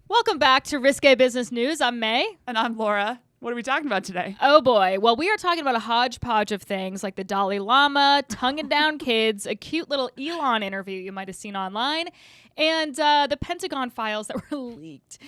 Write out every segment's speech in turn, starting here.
Welcome back to Risqué Business News. I'm Mae. And I'm Laura. What are we talking about today? Oh boy. Well, we are talking about a hodgepodge of things like the Dalai Lama, tonguing down kids, a cute little Elon interview you might have seen online, and the Pentagon files that were leaked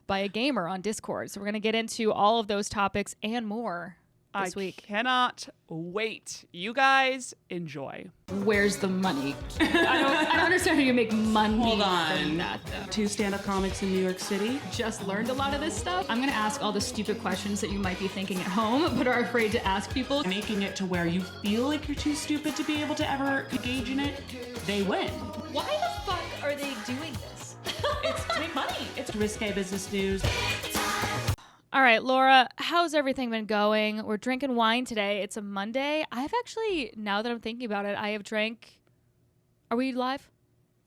by a gamer on Discord. So we're going to get into all of those topics and more this week. I cannot wait. You guys enjoy. Where's the money? I don't understand how you make money. Hold on. from that, though. 2 stand-up comics in New York City. Just learned a lot of this stuff. I'm going to ask all the stupid questions that you might be thinking at home but are afraid to ask people. Making it to where you feel like you're too stupid to be able to ever engage in it, they win. Why the fuck are they doing this? It's to make money. It's Risque Business News. All right, Laura, how's everything been going? We're drinking wine today. It's a Monday. I've actually, now that I'm thinking about it, I have drank. Are we live?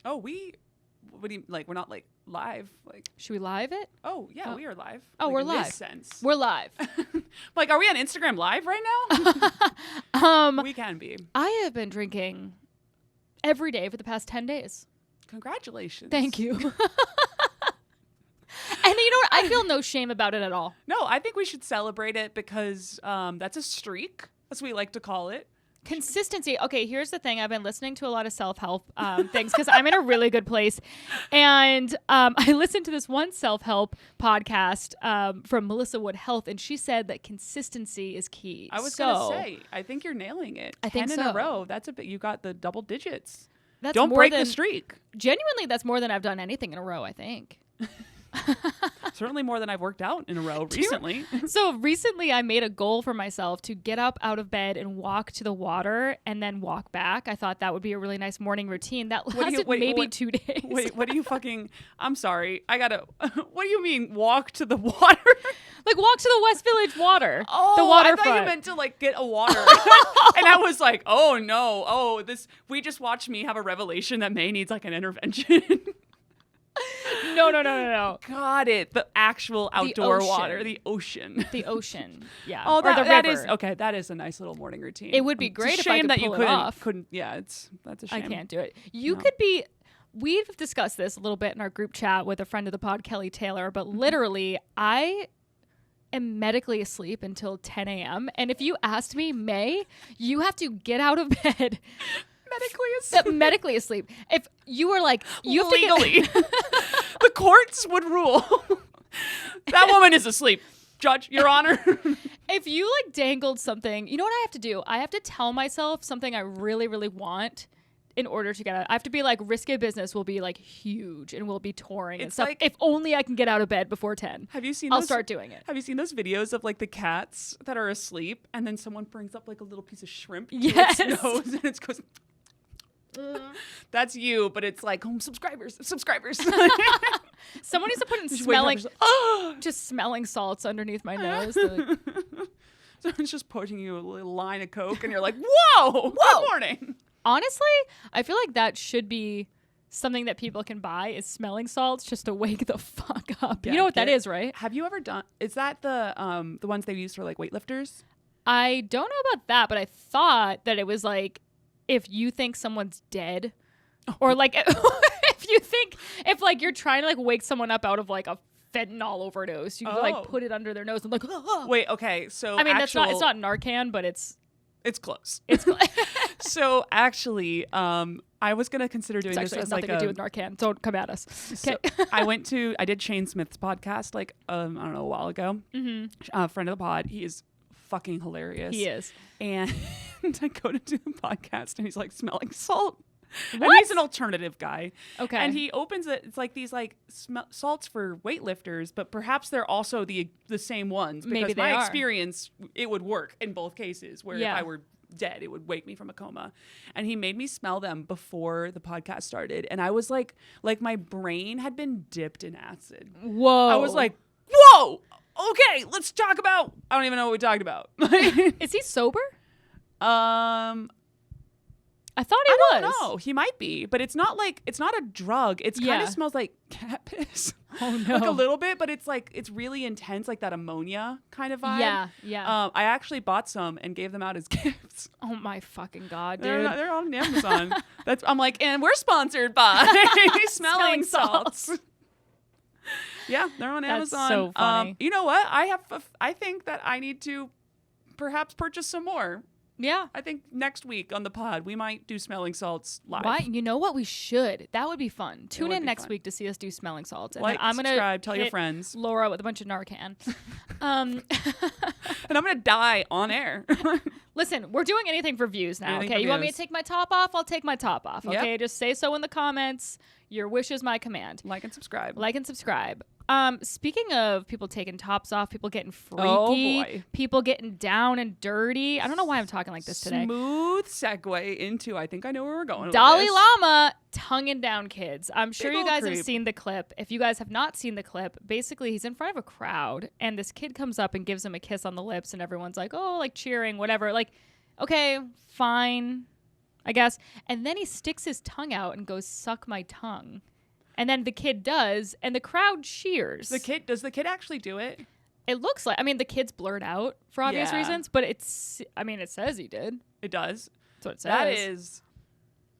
Oh, what do you, like, we're not, like, live. Like, Should we live it? oh, yeah, we are live. Oh, like, we're in live. this sense. We're live. Like, are we on Instagram Live right now? We can be. I have been drinking every day for the past 10 days. Congratulations. Thank you. And you know what? I feel no shame about it at all. No, I think we should celebrate it because that's a streak, as we like to call it. Consistency. Okay, here's the thing. I've been listening to a lot of self-help things because I'm in a really good place. And I listened to this one self-help podcast from Melissa Wood Health, and she said that consistency is key. I was going to say, I think you're nailing it. I think 10 in so. a row. That's a bit, you got the double digits. That's Don't more break than, the streak. Genuinely, that's more than I've done anything in a row, I think. Certainly more than I've worked out in a row recently. So recently I made a goal for myself to get up out of bed and walk to the water and then walk back. I thought that would be a really nice morning routine. That lasted maybe 2 days. Wait, what do you fucking... I'm sorry. What do you mean walk to the water? Like walk to the West Village water. Oh, the waterfront. I thought you meant to like get a water. And I was like, oh no. Oh, we just watched me have a revelation that Mae needs like an intervention. No. Got it. The actual outdoor ocean. water, the ocean. The ocean. Yeah. Oh, or the river. that is okay. That is a nice little morning routine. It would be It's great a if I shame could that pull you it off. couldn't. Yeah, that's a shame. I can't do it. You No. could be. We've discussed this a little bit in our group chat with a friend of the pod, Kelly Taylor, but literally, I am medically asleep until 10 a.m. And if you asked me, Mae, you have to get out of bed. Medically asleep. If you were like, you have legally, to get the courts would rule. That woman is asleep. Judge, Your Honor. If you like dangled something, you know what I have to do? I have to tell myself something I really, really want in order to get out. I have to be like, Risque Business will be like huge and we'll be touring and It's stuff. like- If only I can get out of bed before 10. Have you seen? I'll those, start doing it. Have you seen those videos of like the cats that are asleep and then someone brings up like a little piece of shrimp to Yes. its nose and it goes. That's you, but it's like subscribers. Someone needs to put in Just wake up smelling, and just, oh! just smelling salts underneath my nose. Like, Someone's just pouring you a little line of Coke and you're like, whoa, good morning. honestly, I feel like that should be something that people can buy is smelling salts just to wake the fuck up. Yeah, you know what that is, right? Have you ever done, is that the ones they use for like weightlifters? I don't know about that, but I thought that it was like if you think someone's dead or like if like you're trying to like wake someone up out of like a fentanyl overdose, you like put it under their nose and like, Wait, okay. So I mean, it's not Narcan, but it's close. It's So actually, I was going to consider doing this as nothing like to do with Narcan. Don't come at us. Okay. So I did Shane Smith's podcast like, I don't know, a while ago. Mm-hmm. Friend of the pod. He is fucking hilarious. He is. And I go to do the podcast and he's like smelling salt. What? And he's an alternative guy. Okay. And he opens it. It's like these like salts for weightlifters, but perhaps they're also the same ones. Because Maybe they my are. experience, it would work in both cases. Where if I were dead, it would wake me from a coma. And he made me smell them before the podcast started. And I was like my brain had been dipped in acid. Whoa. I was like, whoa. Okay, let's talk about. I don't even know what we talked about. Is he sober? I thought he was. I don't know. He might be, but it's not a drug. It's kind of smells like cat piss. Oh no. Like a little bit, but it's really intense, like that ammonia kind of vibe. Yeah. I actually bought some and gave them out as gifts. Oh my fucking God, dude. They're on Amazon. I'm like, and we're sponsored by Smelling Salts. Yeah, they're on That's Amazon. so funny. You know what? I think that I need to perhaps purchase some more. Yeah. I think next week on the pod we might do smelling salts live. Why? You know what? We should. That would be fun. Tune would in be next fun. week to see us do smelling salts. And Like, then I'm gonna subscribe, tell your hit friends. Laura with a bunch of Narcan. And I'm gonna die on air. Listen, we're doing anything for views now. Anything Okay, for you want me to views. take my top off? I'll take my top off. Yep. Okay, just say so in the comments. Your wish is my command. Like and subscribe. Like and subscribe. Speaking of people taking tops off, people getting freaky, Oh, boy. people getting down and dirty. I don't know why I'm talking like this today. Smooth segue into I think I know where we're going. Dalai with this. Lama tonguing down kids. I'm sure Big you ol' guys have creep. seen the clip. If you guys have not seen the clip, basically he's in front of a crowd and this kid comes up and gives him a kiss on the lips and everyone's like, oh, like cheering, whatever. Like, okay, fine, I guess. And then he sticks his tongue out and goes, suck my tongue. And then the kid does, and the crowd cheers. Does the kid actually do it? It looks like, I mean, the kid's blurred out for obvious Yeah. reasons, but it says he did. It does. That's what it says. That is.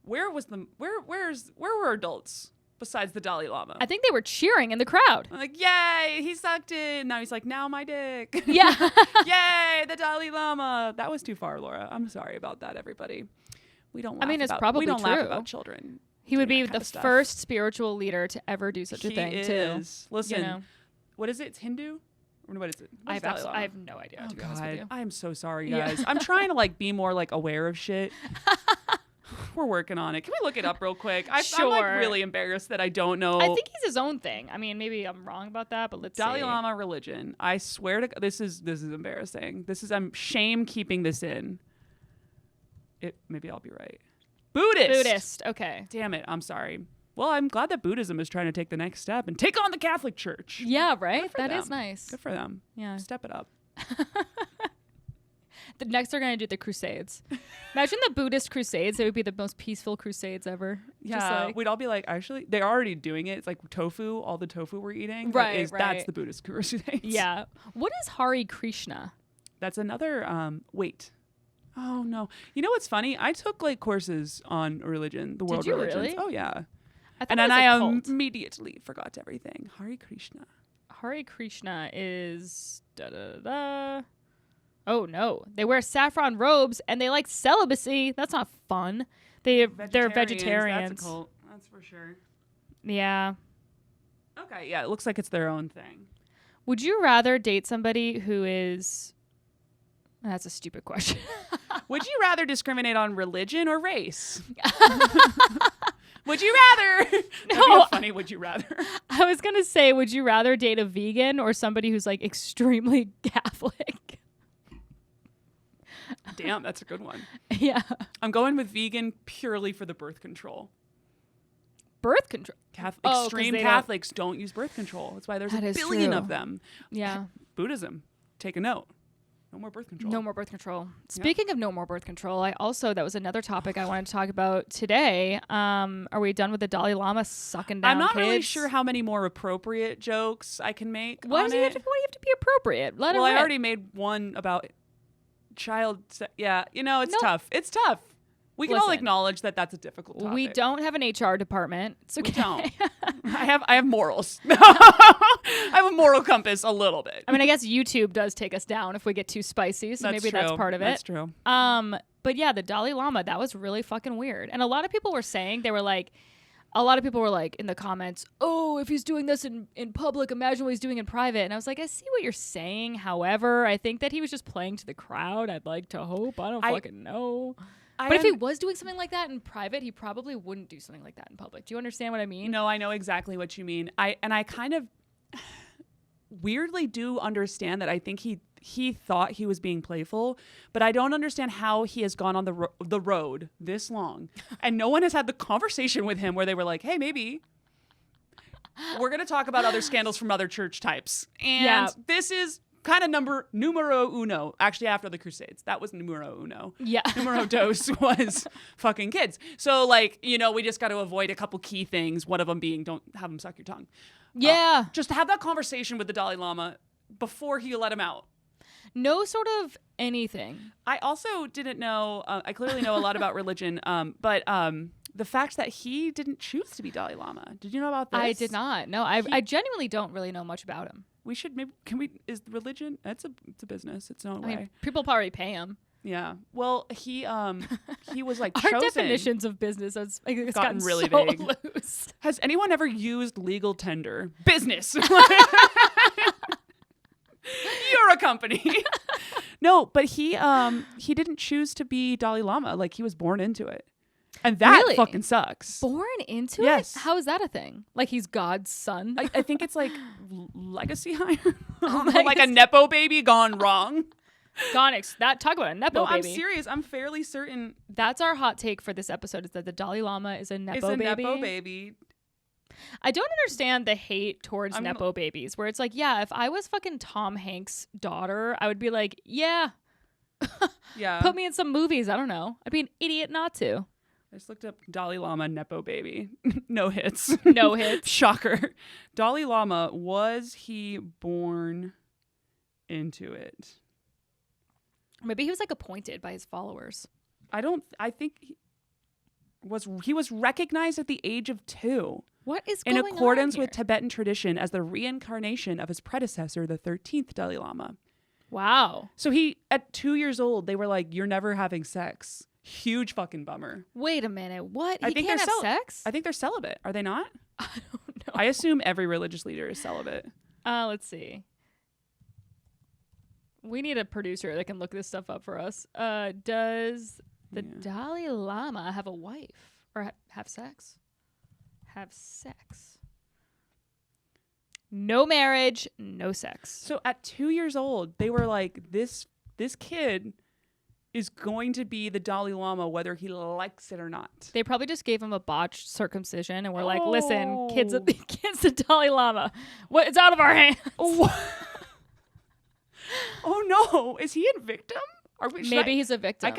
Where were adults besides the Dalai Lama? I think they were cheering in the crowd. I'm like, yay, he sucked it. Now he's like, now my dick. Yeah. Yay, the Dalai Lama. That was too far, Laura. I'm sorry about that, everybody. We don't. I mean, laugh it's about- probably we don't laugh true. about children. He would doing be that kind the of stuff. first spiritual leader to ever do such a He thing, is. too. Listen, You know? what is it? It's Hindu? Or what is it? I What's have, Dalai Lama? I have no idea, Oh, to be honest with you. God. I am so sorry, Yeah. guys. I'm trying to like be more like aware of shit. We're working on it. Can we look it up real quick? I'm Sure. like really embarrassed that I don't know. I think he's his own thing. I mean, maybe I'm wrong about that, but let's Dalai see. Lama religion. I swear to this is embarrassing. I'm shame keeping this in. Maybe I'll be right. Buddhist. Okay. Damn it. I'm sorry. Well, I'm glad that Buddhism is trying to take the next step and take on the Catholic Church. Yeah, right? for That is them. nice. Good for them. Yeah. Step it up. The next they're going to do the Crusades. Imagine the Buddhist Crusades. They would be the most peaceful Crusades ever. Yeah, Just like, we'd all be like, actually, they're already doing it. It's like tofu, all the tofu we're eating. Right, That's right. the Buddhist Crusades. yeah. What is Hare Krishna? That's another, wait. Oh, no. You know what's funny? I took like courses on religion, the world you religions. really? Oh, yeah. I thought And it then was a I cult. immediately forgot everything. Hare Krishna. Hare Krishna is da-da-da-da. Oh no, they wear saffron robes and they like celibacy. That's not fun. They're vegetarians. That's a cult. That's for sure. Yeah. Okay, yeah, it looks like it's their own thing. Would you rather date somebody who is? That's a stupid question. Would you rather discriminate on religion or race? Would you rather? That'd be No. a funny. Would you rather? I was gonna say, would you rather date a vegan or somebody who's like extremely Catholic? Damn, that's a good one. Yeah. I'm going with vegan purely for the birth control. Birth control. Oh, 'cause Extreme they Catholics don't use birth control. That's why there's That a is billion true. of them. Yeah. Buddhism, take a note. No more birth control. No more birth control. Speaking of no more birth control, that was another topic I wanted to talk about today. Are we done with the Dalai Lama sucking down I'm not kids? really sure how many more appropriate jokes I can make What on do you have it. to be appropriate? Let Well, it I rip. already made one about yeah, it's No. tough. It's tough. We can all Listen. acknowledge that that's a difficult topic. We don't have an HR department. It's okay. We don't. I have morals. I have a moral compass a little bit. I mean, I guess YouTube does take us down if we get too spicy, so maybe that's true. part of it. That's true. But yeah, the Dalai Lama, that was really fucking weird. And a lot of people were saying, a lot of people were like in the comments, oh, if he's doing this in public, imagine what he's doing in private. And I was like, I see what you're saying. However, I think that he was just playing to the crowd. I'd like to hope. I don't fucking know. But if he was doing something like that in private, he probably wouldn't do something like that in public. Do you understand what I mean? No, I know exactly what you mean. I kind of weirdly do understand that. I think he thought he was being playful, but I don't understand how he has gone on the road this long and no one has had the conversation with him where they were like, hey, maybe we're going to talk about other scandals from other church types. And this is kind of numero uno, actually after the Crusades. That was numero uno. Yeah. Numero dos was fucking kids. So we just got to avoid a couple key things. One of them being don't have them suck your tongue. Yeah. Just have that conversation with the Dalai Lama before you let him out. No sort of anything. I also didn't know, I clearly know a lot about religion, but the fact that he didn't choose to be Dalai Lama. Did you know about this? I did not. No, I genuinely don't really know much about him. We should is religion? It's a business. It's no way. I mean, people probably pay him. Yeah. Well, he was like Our chosen. definitions of business has gotten really so vague. loose. Has anyone ever used legal tender? Business. You're a company. No, but he didn't choose to be Dalai Lama. Like, he was born into it. And that Really? fucking sucks. Born into Yes. it? How is that a thing? Like he's God's son? I think it's like legacy hire. Oh, Like a Nepo baby gone wrong. Talk about a Nepo No, I'm baby. serious. I'm fairly certain That's our hot take for this episode, is that the Dalai Lama is a Nepo baby. Nepo baby. I don't understand the hate towards I'm- Nepo babies, where it's like, yeah, if I was fucking Tom Hanks' daughter, I would be like, yeah, Yeah. put me in some movies. I don't know. I'd be an idiot not to. I just looked up Dalai Lama Nepo baby. No hits. No hits. Shocker. Dalai Lama, was he born into it? Maybe he was like appointed by his followers. I think he was recognized at the age of 2. What is in going on accordance with here? Tibetan tradition as the reincarnation of his predecessor, the 13th Dalai Lama. Wow. So at 2 years old, they were like, you're never having sex. Huge fucking bummer. Wait a minute. What? I He think can't they're have sex? I think they're celibate. Are they not? I don't know. I assume every religious leader is celibate. Let's see. We need a producer that can look this stuff up for us. Does the Dalai Lama have a wife or have sex? Have sex. No marriage, no sex. So at 2 years old, they were like, this kid is going to be the Dalai Lama whether he likes it or not. They probably just gave him a botched circumcision and were like, listen, kid's Oh. the Dalai Lama. What? It's out of our hands. Oh no, is he a victim? Maybe he's a victim.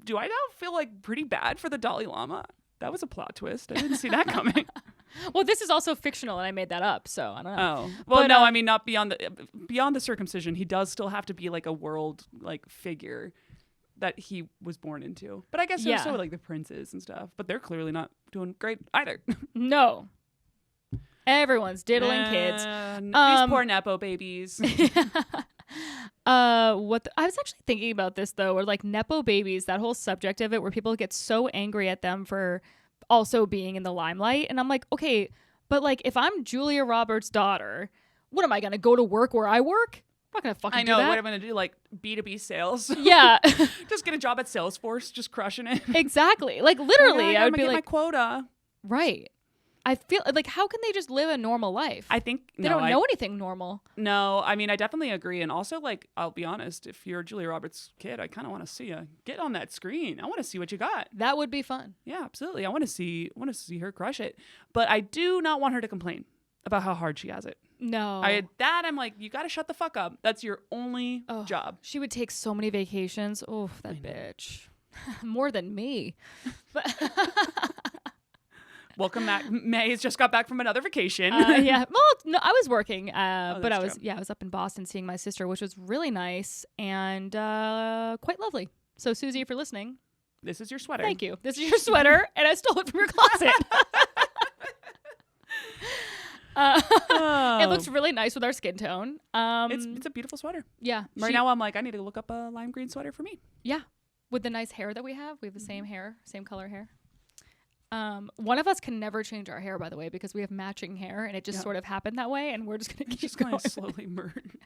Do I now feel like pretty bad for the Dalai Lama? That was a plot twist. I didn't see that coming. Well, this is also fictional and I made that up, so I don't know. Oh. Well, But, no, I mean, not beyond the circumcision. He does still have to be like a world like figure that he was born into. But I guess Yeah. also like the princes and stuff. But they're clearly not doing great either. No. Everyone's diddling kids. These poor Nepo babies. I was actually thinking about this though, where like Nepo babies, that whole subject of it, where people get so angry at them for also being in the limelight, and I'm like, okay, but like if I'm Julia Roberts' daughter, what am I gonna go to work where I work? I'm not gonna fucking I know do that. what I'm gonna do, like B2B sales. Yeah. Just get a job at Salesforce, just crushing it. Exactly. Like literally, I I would be get my like, quota. right. I feel like, how can they just live a normal life? I think they don't know anything normal. No, I mean, I definitely agree. And also, like, I'll be honest, if you're Julia Roberts' kid, I kind of want to see you get on that screen. I want to see what you got. That would be fun. Yeah, absolutely. I want to see her crush it. But I do not want her to complain about how hard she has it. No. I'm like, you got to shut the fuck up. That's your only job. She would take so many vacations. Oh, that bitch. More than me. But Welcome back. May has just got back from another vacation. yeah. Well, no, I was working, but I was true. I was up in Boston seeing my sister, which was really nice and quite lovely. So, Susie, if you're listening, This is your sweater. thank you. This is your sweater, and I stole it from your closet. It looks really nice with our skin tone. It's a beautiful sweater. Yeah. Right now, I'm like, I need to look up a lime green sweater for me. Yeah. With the nice hair that we have the same hair, same color hair. One of us can never change our hair, by the way, because we have matching hair, and it just sort of happened that way, and we're just gonna keep going. Slowly merge.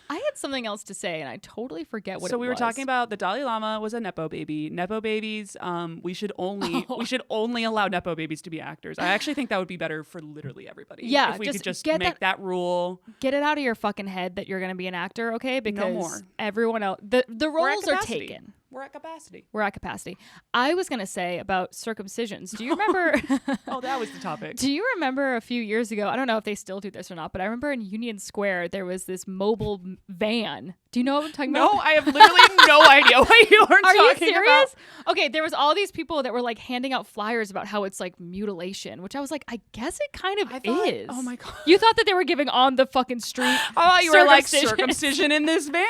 I had something else to say, and I totally forget what it was. So we were talking about the Dalai Lama was a Nepo baby. Nepo babies, we should only allow Nepo babies to be actors. I actually think that would be better for literally everybody. Yeah, if we just could just get make that rule. Get it out of your fucking head that you're going to be an actor, okay? Because more. everyone else, the roles are capacity. taken. We're at capacity. We're at capacity. I was going to say about circumcisions. Do you remember? Oh, that was the topic. Do you remember a few years ago? I don't know if they still do this or not, but I remember in Union Square there was this mobile van. Do you know what I'm talking about? No, I have literally no idea what you are talking about. Are you serious? Okay, there was all these people that were like handing out flyers about how it's like mutilation, which I was like, I guess it kind of is. Oh my God. You thought that they were giving on the fucking street. Oh, you were like circumcision. circumcision in this van.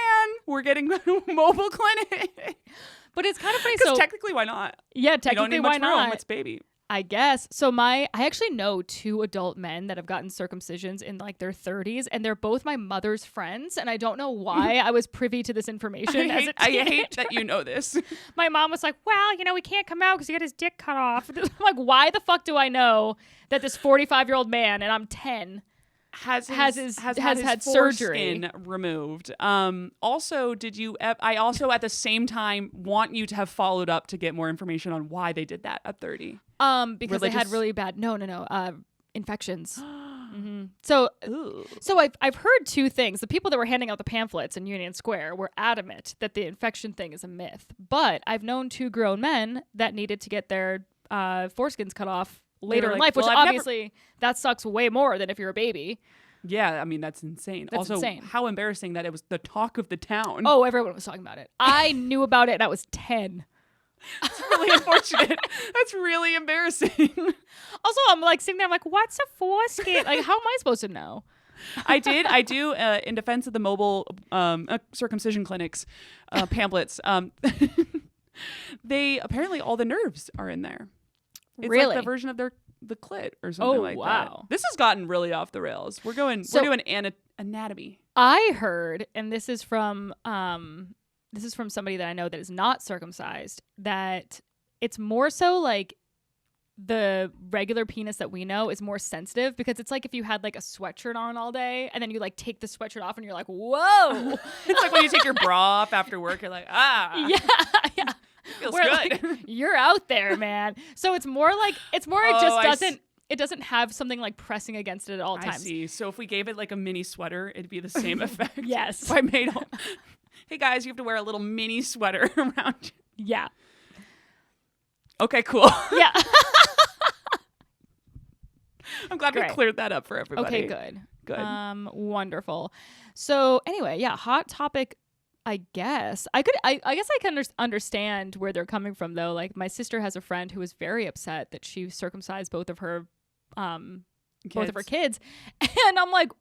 We're getting mobile clinic. But it's kind of funny. Because So technically, why not? yeah, You don't technically, need why much room. not? It's baby. I guess. So I actually know 2 adult men that have gotten circumcisions in like their 30s, and they're both my mother's friends. And I don't know why I was privy to this information as a I teenager. hate that you know this. My mom was like, well, we can't come out because he got his dick cut off. I'm like, why the fuck do I know that this 45-year-old man, and I'm 10, has had surgery removed. Also, did you? I also at the same time want you to have followed up to get more information on why they did that at 30. Because they had really bad infections. Mm-hmm. So I've heard 2 things. The people that were handing out the pamphlets in Union Square were adamant that the infection thing is a myth. But I've known 2 grown men that needed to get their foreskins cut off later in life, which obviously that sucks way more than if you're a baby. Yeah, I mean, that's insane. That's also, insane. How embarrassing that it was the talk of the town. Oh, everyone was talking about it. I knew about it and I was 10. That's really unfortunate. That's really embarrassing. Also, I'm like sitting there, I'm like, what's a foreskin? Like, how am I supposed to know? I do in defense of the mobile circumcision clinics pamphlets. They apparently all the nerves are in there. It's really? like the version of the clit or something like that. This has gotten really off the rails. We're doing anatomy. I heard, and this is from somebody that I know that is not circumcised, that it's more so like the regular penis that we know is more sensitive, because it's like if you had like a sweatshirt on all day and then you like take the sweatshirt off and you're like, whoa. It's like when you take your bra off after work, you're like, yeah. Feels Where, good. like, you're out there, man. So it doesn't have something like pressing against it at all times. I see. So if we gave it like a mini sweater, it'd be the same effect. Yes. If I made hey guys, you have to wear a little mini sweater around you. Yeah. Okay, cool. Yeah. I'm glad we cleared that up for everybody. Okay, Good. Wonderful. So anyway, yeah, hot topic. I guess I guess I can understand where they're coming from, though. Like, my sister has a friend who was very upset that she circumcised both of her kids, and I'm like,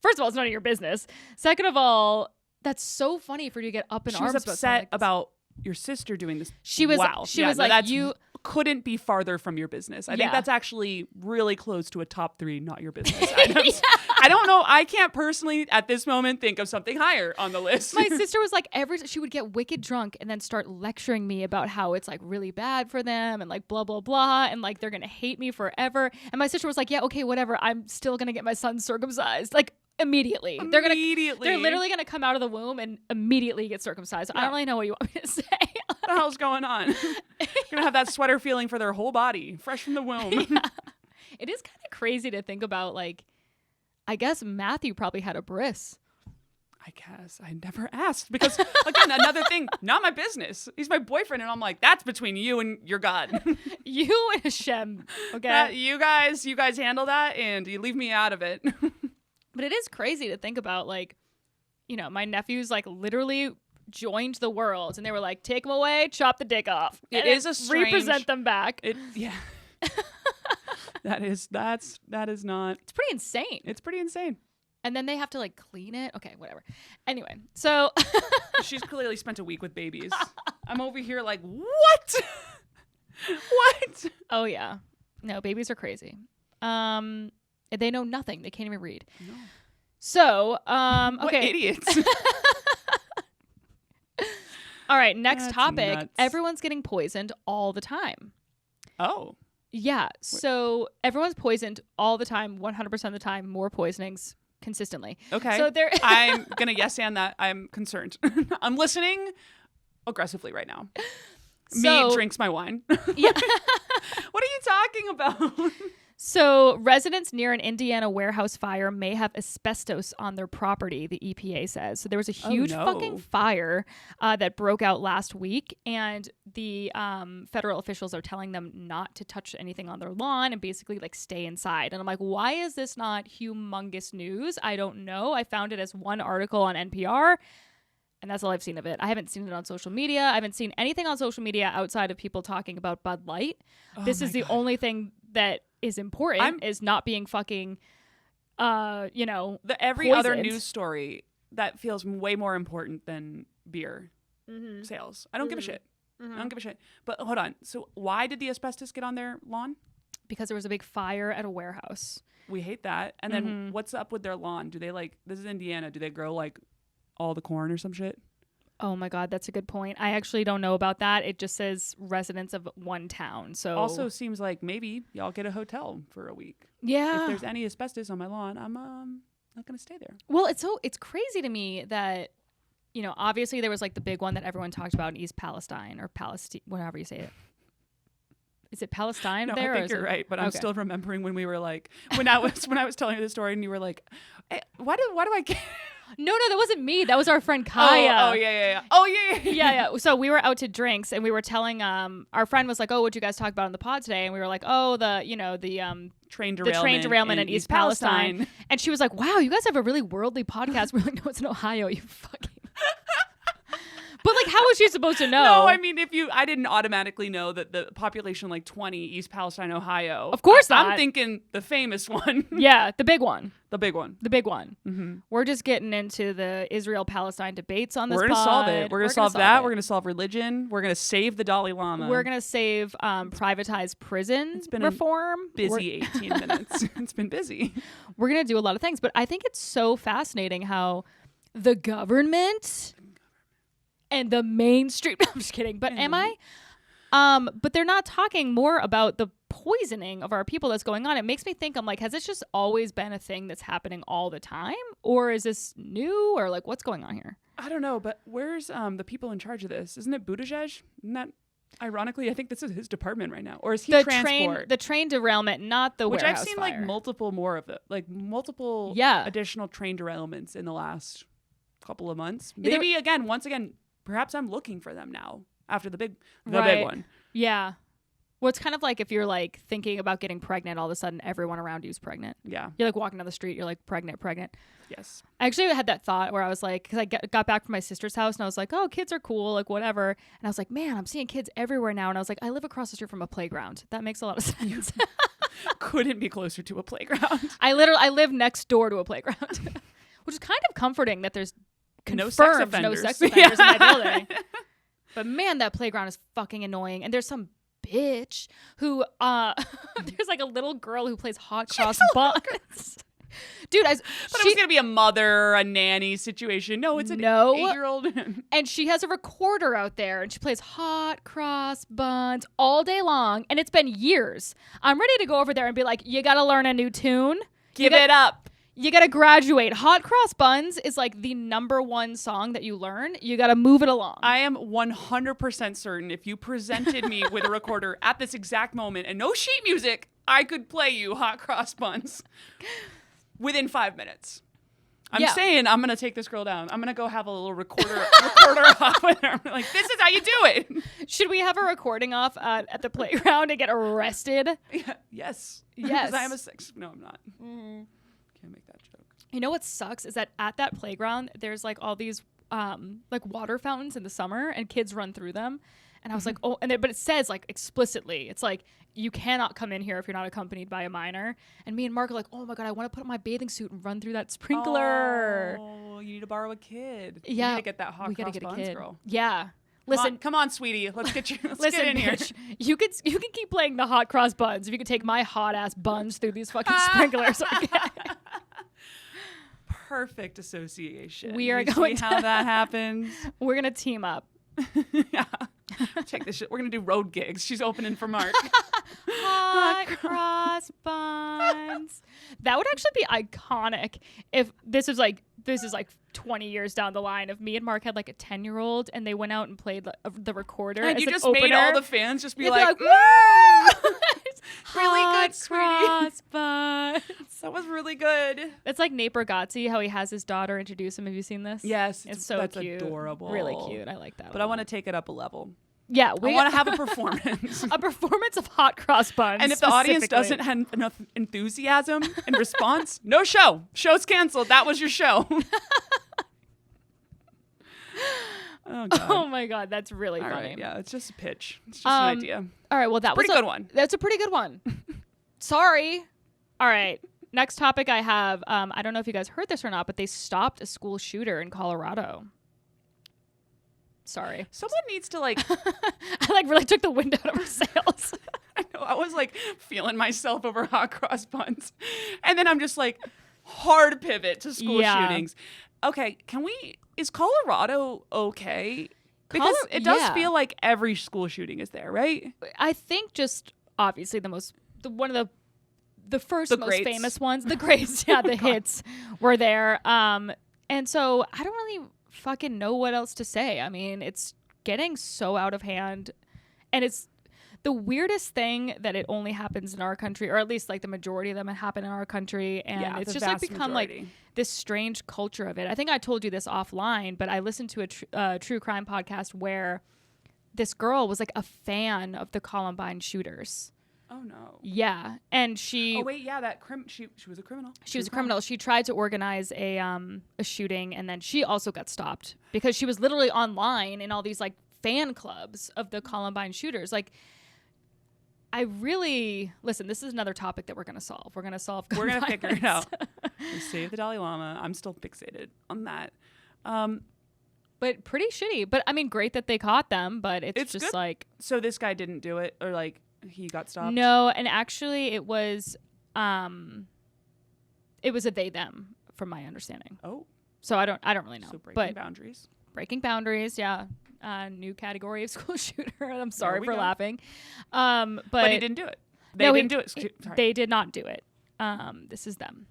first of all, it's none of your business. Second of all, that's so funny for you to get up in arms. She was upset about your sister doing this. She was. Wow. She was like, you couldn't be farther from your business. I think that's actually really close to a top 3 not your business Yeah. items. I don't know. I can't personally at this moment think of something higher on the list. My sister was like, she would get wicked drunk and then start lecturing me about how it's like really bad for them and like blah blah blah, and like they're gonna hate me forever. And my sister was like, yeah, okay, whatever, I'm still gonna get my son circumcised, like immediately. They're literally gonna come out of the womb and immediately get circumcised. Yeah. I don't really know what you want me to say. What the hell's going on? Gonna have that sweater feeling for their whole body, fresh from the womb. Yeah. It is kind of crazy to think about. Like, I guess Matthew probably had a bris. I guess I never asked, because again, another thing, not my business. He's my boyfriend, and I'm like, that's between you and your God. You and Hashem. Okay. You guys handle that, and you leave me out of it. But it is crazy to think about, like, my nephews like literally joined the world, and they were like, take them away, chop the dick off. It is a strange, represent them back. Yeah. That is not. It's pretty insane. It's pretty insane. And then they have to like clean it. Okay, whatever. Anyway, so she's clearly spent a week with babies. I'm over here like, what? What? Oh yeah. No, babies are crazy. They know nothing. They can't even read. No. So, okay. What idiots. All right, next That's topic. nuts. Everyone's getting poisoned all the time. Oh. Yeah. So everyone's poisoned all the time, 100% of the time, more poisonings consistently. Okay. So I'm going to yes and that. I'm concerned. I'm listening aggressively right now. Me drinks my wine. Yeah. What are you talking about? So residents near an Indiana warehouse fire may have asbestos on their property, the EPA says. So there was a huge fucking fire that broke out last week, and the federal officials are telling them not to touch anything on their lawn and basically like stay inside. And I'm like, why is this not humongous news? I don't know. I found it as one article on NPR, and that's all I've seen of it. I haven't seen it on social media. I haven't seen anything on social media outside of people talking about Bud Light. This is the only thing that is important, is not being fucking, every poisoned. Other news story that feels way more important than beer sales. I don't give a shit. I don't give a shit. But hold on. So why did the asbestos get on their lawn? Because there was a big fire at a warehouse. We hate that. And then what's up with their lawn? Do they this is Indiana. Do they grow like all the corn or some shit? Oh my God, that's a good point. I actually don't know about that. It just says residents of one town. So also seems like maybe y'all get a hotel for a week. Yeah. If there's any asbestos on my lawn, I'm not gonna stay there. Well, it's crazy to me that, you know, obviously there was like the big one that everyone talked about in East Palestine or Palestine, whatever you say it. Is it Palestine No, there? I think you're right, but I'm still remembering when we were like when I was telling you the story and you were like, hey, why do I care? No, that wasn't me. That was our friend Kaya. Oh yeah. Oh yeah. Yeah. So we were out to drinks and we were telling our friend was like, "Oh, what'd you guys talk about in the pod today?" And we were like, "Oh, the train derailment in East Palestine." And she was like, "Wow, you guys have a really worldly podcast." We're like, "No, it's in Ohio, you fucking." But like, how was she supposed to know? No, I mean, I didn't automatically know that the population like 20, East Palestine, Ohio. Of course not. I'm thinking the famous one. Yeah, the big one. The big one. The big one. Mm-hmm. We're just getting into the Israel-Palestine debates on this We're going to solve it. We're going to solve that. We're going to solve religion. We're going to save the Dalai Lama. We're going to save privatized prison reform. Busy 18 minutes. It's been busy. We're going to do a lot of things. But I think it's so fascinating how the government and the mainstream. I'm just kidding. But am I? But they're not talking more about the poisoning of our people that's going on. It makes me think, I'm like, has this just always been a thing that's happening all the time? Or is this new? Or like, what's going on here? I don't know. But where's the people in charge of this? Isn't it Buttigieg? Isn't that, ironically, I think this is his department right now. Or is he transport? The train derailment, not the Which warehouse I've seen fire. like multiple additional train derailments in the last couple of months. Maybe once again, perhaps I'm looking for them now after the big one. Yeah. Well, it's kind of like if you're like thinking about getting pregnant, all of a sudden everyone around you is pregnant. Yeah. You're like walking down the street, you're like pregnant. Yes. I actually had that thought where I was like, because I got back from my sister's house and I was like, oh, kids are cool, like whatever. And I was like, man, I'm seeing kids everywhere now. And I was like, I live across the street from a playground. That makes a lot of sense. Couldn't be closer to a playground. I live next door to a playground, which is kind of comforting that there's no sex offenders in my building. But man, that playground is fucking annoying. And there's some bitch who there's like a little girl who plays hot cross buns. Dude, I thought it was gonna be a mother, a nanny situation. No, it's an 8-year-old. And she has a recorder out there and she plays hot cross buns all day long. And it's been years. I'm ready to go over there and be like, you gotta learn a new tune. Give it up. You gotta graduate. Hot Cross Buns is like the #1 song that you learn. You gotta move it along. I am 100% certain if you presented me with a recorder at this exact moment and no sheet music, I could play you Hot Cross Buns within 5 minutes. I'm saying I'm gonna take this girl down. I'm gonna go have a little recorder off with her. I'm like, this is how you do it. Should we have a recording off at the playground and get arrested? Yeah, yes. Yes. I am a sex. No, I'm not. Mm-hmm. Can't make that joke. You know what sucks is that at that playground there's like all these like water fountains in the summer and kids run through them. And I was like, oh, but it says like explicitly, it's like, you cannot come in here if you're not accompanied by a minor. And me and Mark are like, oh my God, I want to put on my bathing suit and run through that sprinkler. Oh, you need to borrow a kid. Yeah. You need to get that hot cross buns, girl. Yeah. Listen, come on, sweetie. Let's get you. Let's get in here. You can keep playing the hot cross buns if you could take my hot ass buns through these fucking sprinklers. Perfect association. We are going to how that happens. We're gonna team up. Yeah. Check this shit. We're gonna do road gigs. She's opening for Mark. Hot cross buns. That would actually be iconic if this is like 20 yeers down the line. If me and Mark had like a 10-year-old and they went out and played the recorder, and as you an just opener, made all the fans just be like really good, sweetie. Cross buns. That was really good. It's like Nate Bargatze, how he has his daughter introduce him. Have you seen this? Yes, it's so that's cute, adorable, really cute. I like that. But I want to take it up a level. Yeah, I want to have a performance. A performance of hot cross buns. And if the audience doesn't have enough enthusiasm and response, no show. Show's canceled. That was your show. Oh, God. Oh my God, that's really funny. Right, yeah, it's just a pitch. It's just an idea. All right, well, that was a pretty good one. That's a pretty good one. Sorry. All right, next topic I have. I don't know if you guys heard this or not, but they stopped a school shooter in Colorado. Sorry. Someone needs to like. I like really took the wind out of our sails. I know. I was like feeling myself over hot cross buns, and then I'm just like hard pivot to school shootings. Okay, is Colorado okay? Because it does feel like every school shooting is there, right? I think just obviously one of the first most greats. famous ones, the greats, the hits were there. And so I don't really fucking know what else to say. I mean, it's getting so out of hand, and it's the weirdest thing that it only happens in our country, or at least like the majority of them happen in our country. And it's just like become like this strange culture of it. I think I told you this offline, but I listened to a true crime podcast where this girl was like a fan of the Columbine shooters. Oh no. Yeah, and she. Oh wait, yeah, she was a criminal. She was a criminal. She tried to organize a shooting, and then she also got stopped because she was literally online in all these like fan clubs of the Columbine shooters. Like, I really listen. This is another topic that we're gonna solve. We're gonna solve. We're gonna figure it out. We save the Dalai Lama. I'm still fixated on that. But pretty shitty. But I mean, great that they caught them. But it's just good. Like. So this guy didn't do it, or like. He got stopped? No, and actually it was a they them from my understanding. Oh. So I don't really know. So breaking boundaries. Breaking boundaries, yeah. New category of school shooter. I'm sorry for laughing. But he didn't do it. They didn't do it. Sorry. They did not do it. This is them.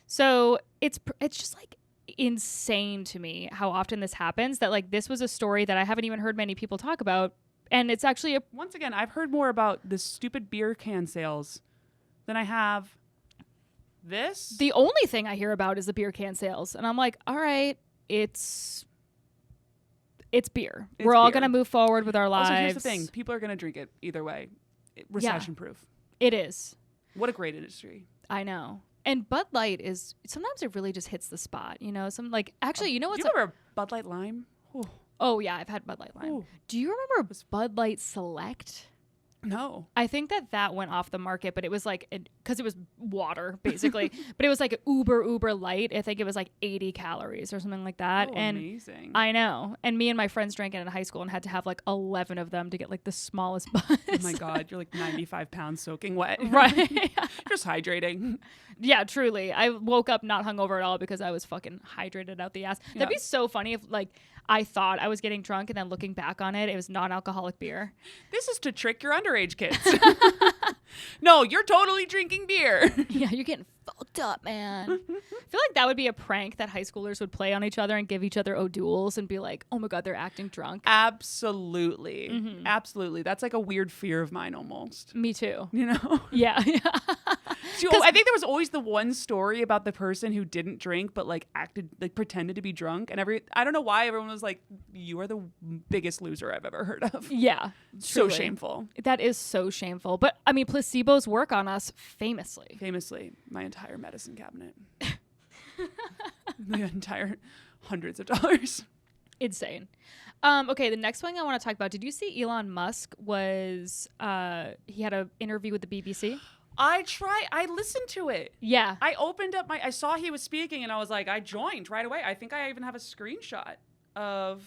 So it's just like insane to me how often this happens, that like this was a story that I haven't even heard many people talk about. And it's actually once again, I've heard more about the stupid beer can sales than I have this. The only thing I hear about is the beer can sales. And I'm like, all right, it's beer. We're all going to move forward with our lives. Also, here's the thing. People are going to drink it either way. Recession proof. It is. What a great industry. I know. And Bud Light is, sometimes it really just hits the spot. You know, some like, actually, you know what's. Do you remember Bud Light Lime? Ooh. Oh, yeah, I've had Bud Light Lime. Ooh. Do you remember Bud Light Select? No. I think that went off the market, but it was like, because it was water, basically. But it was like uber light. I think it was like 80 calories or something like that. Oh, and amazing. I know. And me and my friends drank it in high school and had to have like 11 of them to get like the smallest buzz. Oh my God, you're like 95 pounds soaking wet. Right. Just hydrating. Yeah, truly. I woke up not hungover at all because I was fucking hydrated out the ass. Yeah. That'd be so funny if like I thought I was getting drunk and then looking back on it, it was non-alcoholic beer. This is to trick your underage kids. No, you're totally drinking beer. Yeah, you're getting fucked up, man. I feel like that would be a prank that high schoolers would play on each other and give each other O'Douls and be like, oh my God, they're acting drunk. Absolutely. Mm-hmm. Absolutely. That's like a weird fear of mine almost. Me too. You know? Yeah. I think there was always the one story about the person who didn't drink but like acted, like pretended to be drunk, and I don't know why everyone was like, you are the biggest loser I've ever heard of. Yeah. So shameful. That is so shameful. But I mean, placebos work on us famously. My entire medicine cabinet. The entire hundreds of dollars. Insane. Okay, the next one I want to talk about. Did you see Elon Musk was he had an interview with the BBC? I listened to it. Yeah. I opened up I saw he was speaking and I was like, I joined right away. I think I even have a screenshot of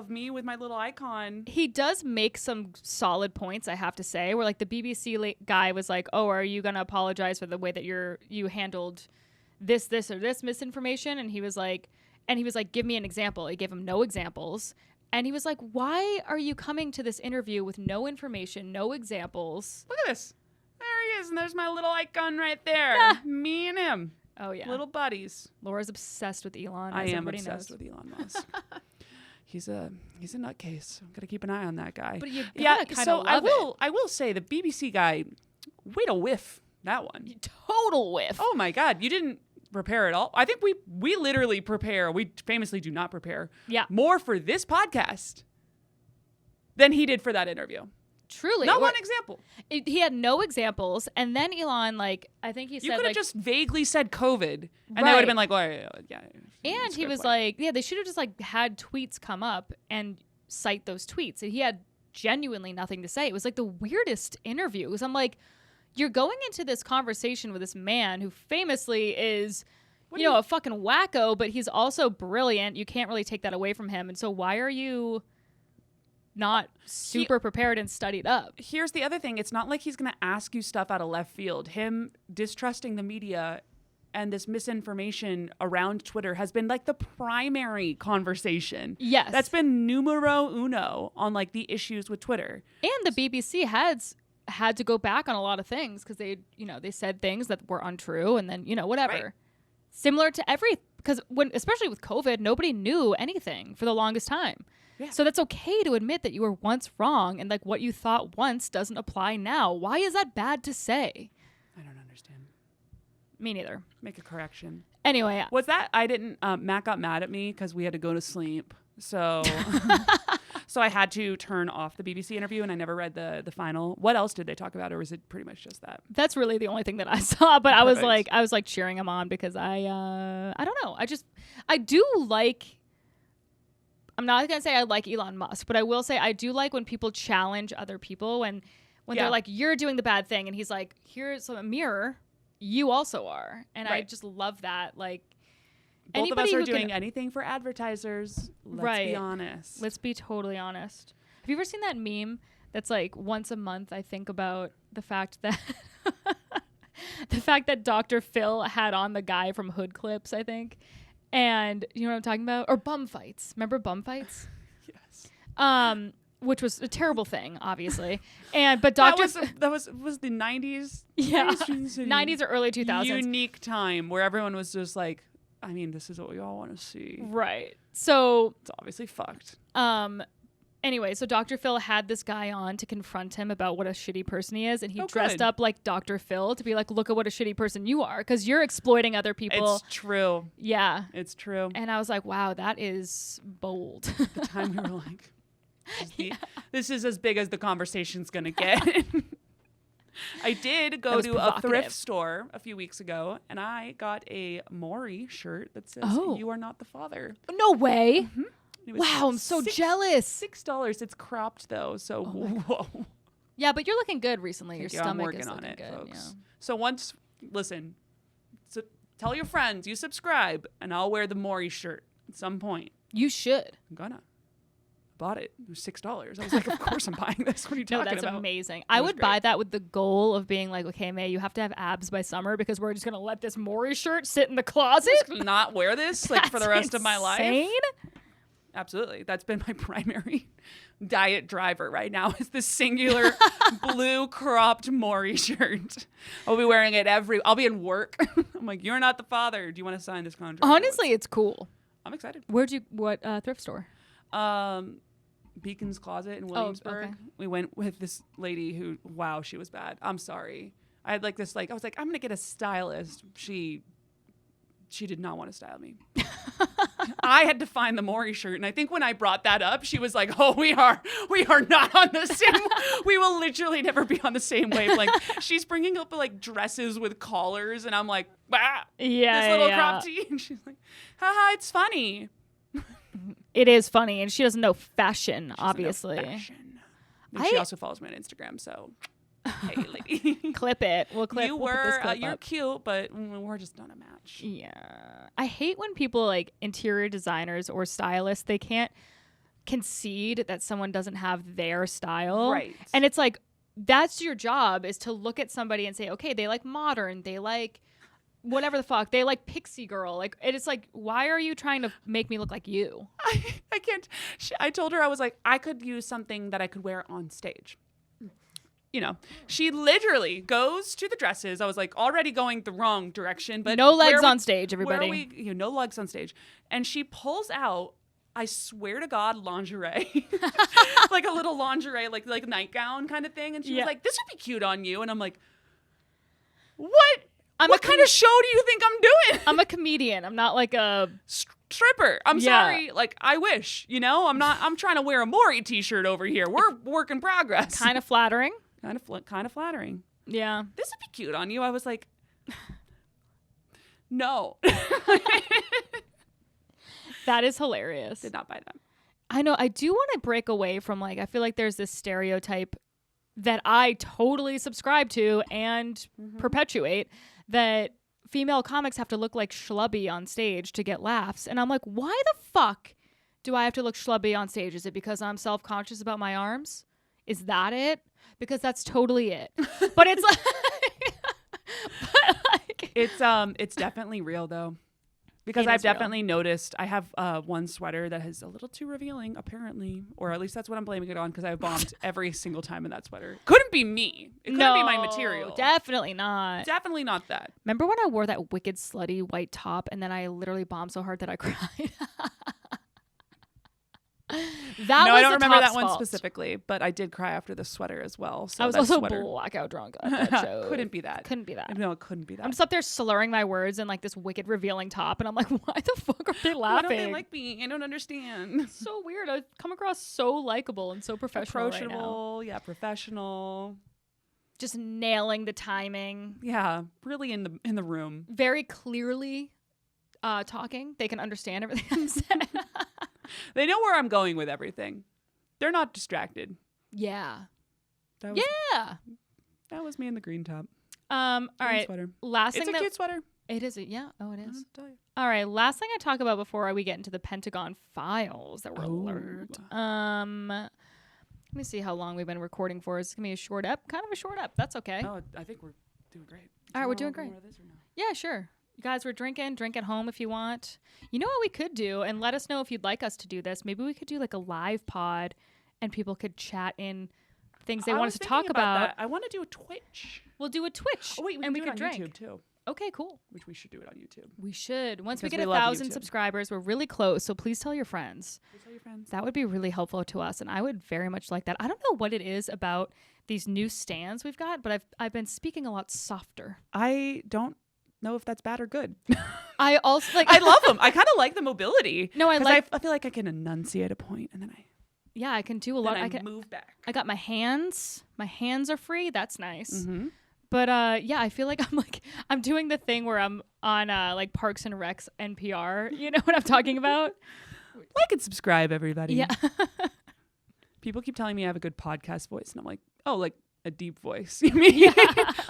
me with my little icon. He does make some solid points, I have to say, where like the BBC guy was like, oh, are you going to apologize for the way that you handled this or this misinformation? And he was like, give me an example. He gave him no examples. And he was like, why are you coming to this interview with no information, no examples? Look at this. There he is. And there's my little icon right there. Yeah. Me and him. Oh, yeah. Little buddies. Laura's obsessed with Elon. I am obsessed with Elon Musk. He's a nutcase. I'm gonna keep an eye on that guy. But you I will say the BBC guy, way to whiff that one. Total whiff. Oh my God, you didn't prepare at all. I think we literally prepare. We famously do not prepare. Yeah. More for this podcast than he did for that interview. Truly. Not one example. He had no examples. And then Elon, like, I think he said, you could have like, just vaguely said COVID. And they would have been like, well, yeah. And he was like, yeah, they should have just like had tweets come up and cite those tweets. And he had genuinely nothing to say. It was like the weirdest interview. Because I'm like, you're going into this conversation with this man who famously is a fucking wacko, but he's also brilliant. You can't really take that away from him. And so why are you not super prepared and studied up? Here's the other thing. It's not like he's going to ask you stuff out of left field. Him distrusting the media and this misinformation around Twitter has been like the primary conversation. Yes. That's been numero uno on like the issues with Twitter. And the BBC had to go back on a lot of things because they said things that were untrue and then, whatever. Right. Similar to because especially with COVID, nobody knew anything for the longest time. Yeah. So that's okay to admit that you were once wrong and like what you thought once doesn't apply now. Why is that bad to say? I don't understand. Me neither. Make a correction. Anyway. Was that I didn't Matt got mad at me because we had to go to sleep. So so I had to turn off the BBC interview and I never read the final. What else did they talk about, or was it pretty much just that? That's really the only thing that I saw, but Perfect. I was like cheering him on because I don't know. I do like, I'm not going to say I like Elon Musk, but I will say I do like when people challenge other people when they're like, you're doing the bad thing. And he's like, here's a mirror. You also are. And right. I just love that. Like, both of us are doing anything for advertisers. Let's be honest. Let's be totally honest. Have you ever seen that meme that's like once a month I think about the fact that Dr. Phil had on the guy from Hood Clips, I think. And you know what I'm talking about? Or bum fights. Remember bum fights? Yes. Which was a terrible thing, obviously. But Dr. That was the 90s. Yeah. 90s or early 2000s. Unique time where everyone was just like, I mean, this is what we all want to see. Right. So it's obviously fucked. Anyway, so Dr. Phil had this guy on to confront him about what a shitty person he is, and he dressed up like Dr. Phil to be like, look at what a shitty person you are, because you're exploiting other people. It's true. Yeah. It's true. And I was like, wow, that is bold. The time we were like, this is as big as the conversation's going to get. I did go to a thrift store a few weeks ago, and I got a Maury shirt that says, you are not the father. No way. Mm-hmm. Wow, I'm so jealous. $6. It's cropped, though, so whoa. Yeah, but you're looking good recently. Your stomach I'm working is on looking it, good. folks. Yeah. So tell your friends, you subscribe, and I'll wear the Maury shirt at some point. You should. I'm gonna. Bought it. It was $6. I was like, of course I'm buying this. What are you talking about? No, that's amazing. I would buy that with the goal of being like, okay, May, you have to have abs by summer because we're just going to let this Maury shirt sit in the closet. I'm just not wear this like for the rest of my life. Insane. Absolutely. That's been my primary diet driver right now is this singular blue cropped Maury shirt. I'll be wearing it I'll be in work. I'm like, you're not the father. Do you want to sign this contract? Honestly, it's cool. I'm excited. What thrift store? Beacon's Closet in Williamsburg. Okay. We went with this lady who, wow, she was bad. I'm sorry. I had like this, I was like, I'm going to get a stylist. She did not want to style me. I had to find the Maury shirt. And I think when I brought that up, she was like, oh, we are not on the same. We will literally never be on the same wavelength. She's bringing up like dresses with collars. And I'm like, this little crop tee. And she's like, haha, it's funny. It is funny, and she doesn't know fashion, obviously. She also follows me on Instagram, so hey, lady. Clip it. We'll clip. You're cute, but we're just not a match. Yeah, I hate when people like interior designers or stylists, they can't concede that someone doesn't have their style, right? And it's like that's your job is to look at somebody and say, okay, they like modern, they like. Whatever the fuck, they like pixie girl. Like it's like, why are you trying to make me look like you? I can't. I told her I was like, I could use something that I could wear on stage. You know, she literally goes to the dresses. I was like already going the wrong direction, but no legs on stage, everybody. No legs on stage, and she pulls out. I swear to God, lingerie, like a little lingerie, like nightgown kind of thing. And she was like, "This would be cute on you," and I'm like, "What?" What kind of show do you think I'm doing? I'm a comedian. I'm not like a stripper. I'm sorry. Like, I wish, I'm trying to wear a Maury t-shirt over here. We're work in progress. Kind of flattering. Kind of flattering. Yeah. This would be cute on you. I was like, no. That is hilarious. Did not buy that. I know. I do want to break away from I feel like there's this stereotype that I totally subscribe to and perpetuate that female comics have to look like schlubby on stage to get laughs. And I'm like, why the fuck do I have to look schlubby on stage? Is it because I'm self-conscious about my arms? Is that it? Because that's totally it. But it's like, it's definitely real though. Because I've definitely noticed I have one sweater that is a little too revealing, apparently. Or at least that's what I'm blaming it on, because I've bombed every single time in that sweater. Couldn't be me. It couldn't be my material. Definitely not. Definitely not that. Remember when I wore that wicked slutty white top and then I literally bombed so hard that I cried? I don't remember that one specifically, but I did cry after the sweater as well. So I was also blackout drunk at that show. Couldn't be that. No, it couldn't be that. I'm just up there slurring my words in like this wicked revealing top, and I'm like, why the fuck are they laughing? Why don't they like me? I don't understand. It's so weird. I come across so likable and so professional. Approachable, right now. Yeah, professional. Just nailing the timing. Yeah, really in the room. Very clearly talking. They can understand everything I'm saying. They know where I'm going with everything. They're not distracted. Yeah. That was me in the green top. All right. Sweater. Last it's thing a cute sweater. It is. Yeah. Oh, it is. I'll tell you. All right. Last thing I talk about before we get into the Pentagon files that were alert. Let me see how long we've been recording for. It's gonna be a short ep. Kind of a short ep. That's okay. Oh, I think we're doing great. All right, we're doing great. Yeah, sure. You guys, we're drinking. Drink at home if you want. You know what we could do? And let us know if you'd like us to do this. Maybe we could do like a live pod and people could chat in things they want us to talk about. I want to do a Twitch. We'll do a Twitch. Oh, wait, we could on drink. YouTube too. Okay, cool. Which we should do it on YouTube. We should. Once we Because get we 1,000 love YouTube. subscribers, we're really close. So please tell your friends. Please tell your friends. That would be really helpful to us. And I would very much like that. I don't know what it is about these new stands we've got, but I've been speaking a lot softer. I don't know if that's bad or good. I also like I love them. I kind of like the mobility. No, I feel like I can enunciate a point and then I can do a lot. I can move back. I got my hands. My hands are free. That's nice. Mm-hmm. But I feel like I'm doing the thing where I'm on like Parks and Rec's NPR. You know what I'm talking about? Like and subscribe, everybody. Yeah. People keep telling me I have a good podcast voice, and I'm like, oh, like a deep voice. You mean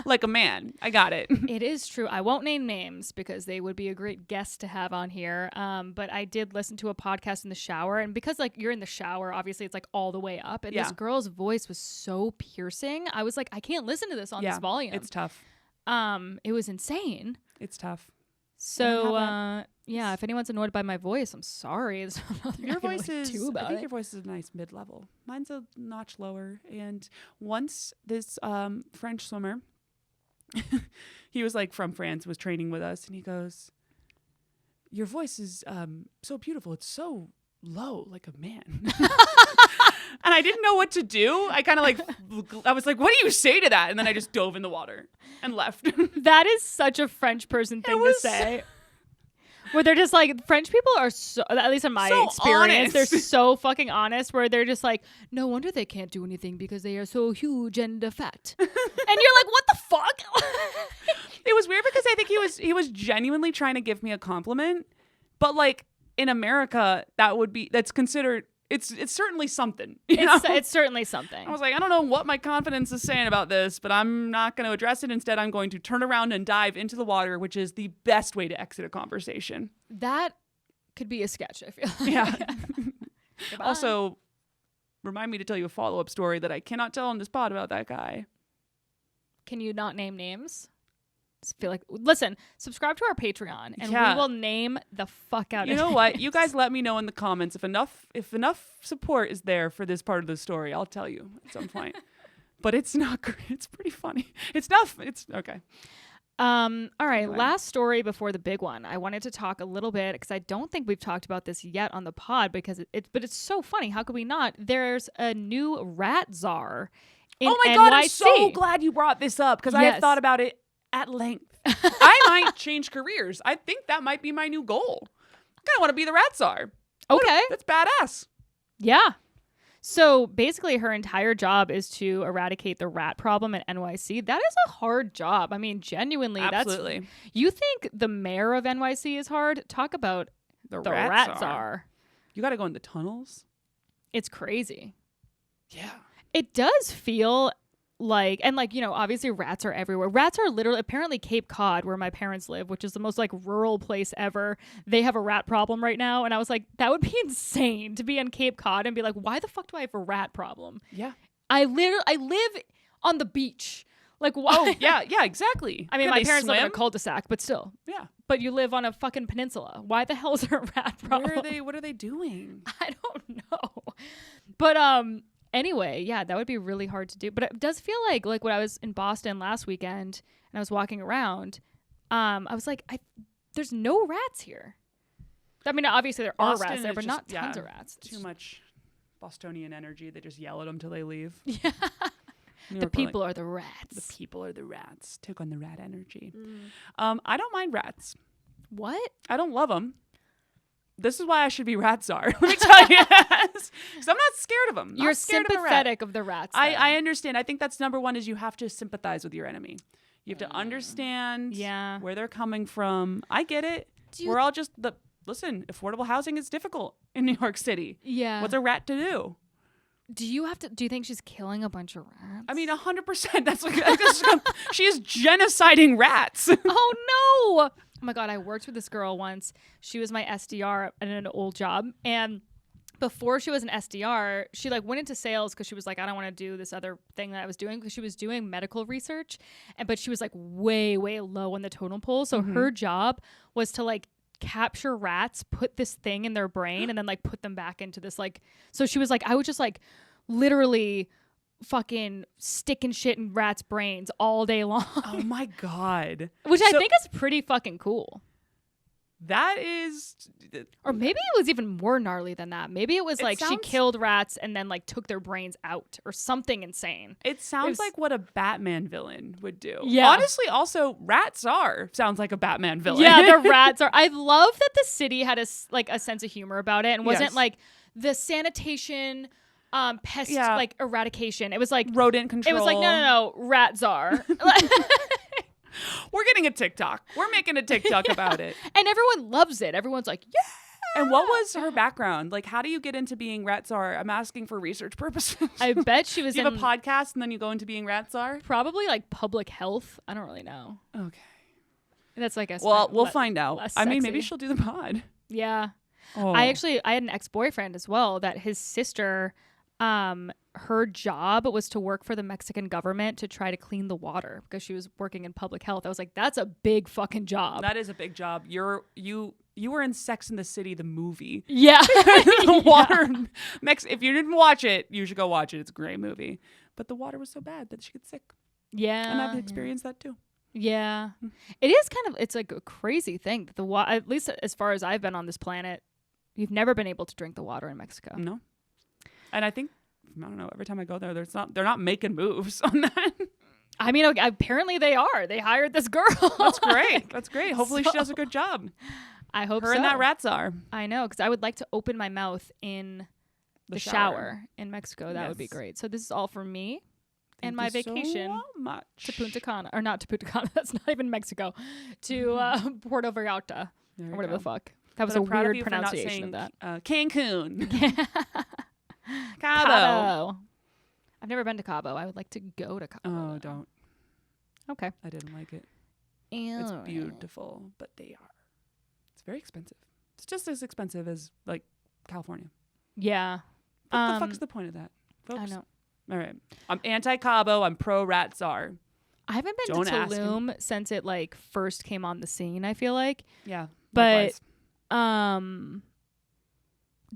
like a man? I got it. It is true. I won't name names because they would be a great guest to have on here. But I did listen to a podcast in the shower, and because like you're in the shower, obviously it's like all the way up, and this girl's voice was so piercing. I was like, I can't listen to this on this volume. It's tough. It was insane. It's tough. So if anyone's annoyed by my voice, I'm sorry. There's nothing your I can voice really is do about I think it. your voice is a nice mid-level. Mine's a notch lower. And once this French swimmer, he was like from France, was training with us, and he goes, your voice is so beautiful. It's so low, like a man. And I didn't know what to do. I kind of like, I was like, what do you say to that? And then I just dove in the water and left. That is such a French person thing to say. Where they're just like, French people are so, at least in my experience, honest. they're so fucking honest, where they're just like, no wonder they can't do anything because they are so huge and fat. And you're like, what the fuck? It was weird because I think he was genuinely trying to give me a compliment. But like in America, that's considered, it's certainly something. It's certainly something. I was like, I don't know what my confidence is saying about this, but I'm not going to address it. Instead, I'm going to turn around and dive into the water, which is the best way to exit a conversation. That could be a sketch, I feel like. Yeah. Also, remind me to tell you a follow-up story that I cannot tell on this pod about that guy. Can you not name names? Feel like, listen, subscribe to our Patreon and we will name the fuck out of it. You know what? You guys let me know in the comments if enough support is there for this part of the story. I'll tell you at some point. But it's not great. It's pretty funny. It's okay. All right, Anyway. last story before the big one. I wanted to talk a little bit because I don't think we've talked about this yet on the pod because but it's so funny. How could we not? There's a new Rat Czar in NYC. Oh my God, I'm so glad you brought this up because I have thought about it at length. I might change careers. I think that might be my new goal. I kind of want to be the Rat Czar. Okay. That's badass. Yeah. So basically her entire job is to eradicate the rat problem at NYC. That is a hard job. I mean, genuinely, Absolutely. You think the mayor of NYC is hard? Talk about the Rat Czar. You got to go in the tunnels. It's crazy. Yeah. It does feel like, and like, you know, obviously rats are everywhere. Rats are literally, apparently Cape Cod, where my parents live, which is the most like rural place ever, they have a rat problem right now. And I was like, that would be insane to be on Cape Cod and be like, why the fuck do I have a rat problem? Yeah. I live on the beach. Like, why? Oh, yeah, exactly. I mean, my parents live in a cul-de-sac, but still. Yeah. But you live on a fucking peninsula. Why the hell is there a rat problem? What are they doing? I don't know. But anyway, yeah, that would be really hard to do. But it does feel like when I was in Boston last weekend and I was walking around, I was like, there's no rats here. I mean, obviously there Boston are rats there, is but just, not tons of rats. Too much Bostonian energy. They just yell at them till they leave. Yeah. The people are the rats. The people are the rats. Took on the rat energy. I don't mind rats. What? I don't love them. This is why I should be Rat Czar. Let me tell you. Because I'm not scared of them. You're sympathetic of the rats. I understand. I think that's number one is you have to sympathize with your enemy. You have to understand where they're coming from. I get it. We're all just listen, affordable housing is difficult in New York City. Yeah. What's a rat to do? Do you think she's killing a bunch of rats? I mean, 100%. That's like she is genociding rats. Oh no! Oh my God, I worked with this girl once. She was my SDR at an old job, and before she was an SDR, she like went into sales because she was like, I don't want to do this other thing that I was doing, because she was doing medical research, but she was like way low on the totem pole. So her job was to like capture rats, put this thing in their brain, and then like put them back into this like. So she was like, I would just like literally fucking sticking shit in rats' brains all day long. Oh my God. Which I think is pretty fucking cool. That is, or maybe it was even more gnarly than that. Maybe it was like she killed rats and then like took their brains out or something insane. It sounds like what a Batman villain would do. Yeah. Honestly, also Rat Czar sounds like a Batman villain. Yeah, the Rats are. I love that the city had a sense of humor about it and wasn't like the sanitation, pest like eradication. It was like rodent control. It was like no, Rat Czar. We're getting a TikTok. We're making a TikTok about it. And everyone loves it. Everyone's like, yeah. And what was her background? Like, how do you get into being Rat Czar? I'm asking for research purposes. I bet she was you have a podcast and then you go into being Rat Czar? Probably like public health. I don't really know. Okay. That's like we'll find out. I mean, maybe she'll do the pod. Yeah. Oh. I had an ex-boyfriend as well that his sister, her job was to work for the Mexican government to try to clean the water because she was working in public health. I was like, that's a big fucking job. That is a big job. You were in Sex and the City, the movie. Yeah. The water. If you didn't watch it, you should go watch it. It's a great movie. But the water was so bad that she gets sick. Yeah. And I've experienced that too. Yeah. It is it's like a crazy thing that at least as far as I've been on this planet, you've never been able to drink the water in Mexico. No. And I think, I don't know, every time I go there, they're not making moves on that. I mean, apparently they are. They hired this girl. That's great. That's great. Hopefully she does a good job. I hope Her and that Rat Czar. I know, because I would like to open my mouth in the shower in Mexico. That would be great. So this is all for me and my vacation so much. To Punta Cana. Or not to Punta Cana. That's not even Mexico. To Puerto Vallarta. Or whatever the fuck. That was a weird pronunciation of that. Cancun. Cabo. I've never been to Cabo. I would like to go to Cabo. Oh, don't. Okay. I didn't like it. Ew. It's beautiful, but they are. It's very expensive. It's just as expensive as like California. Yeah. What the fuck's the point of that, folks? I know. All right. I'm anti-Cabo. I'm pro-Rat Czar. I haven't been to Tulum since it like first came on the scene, I feel like. Yeah. But do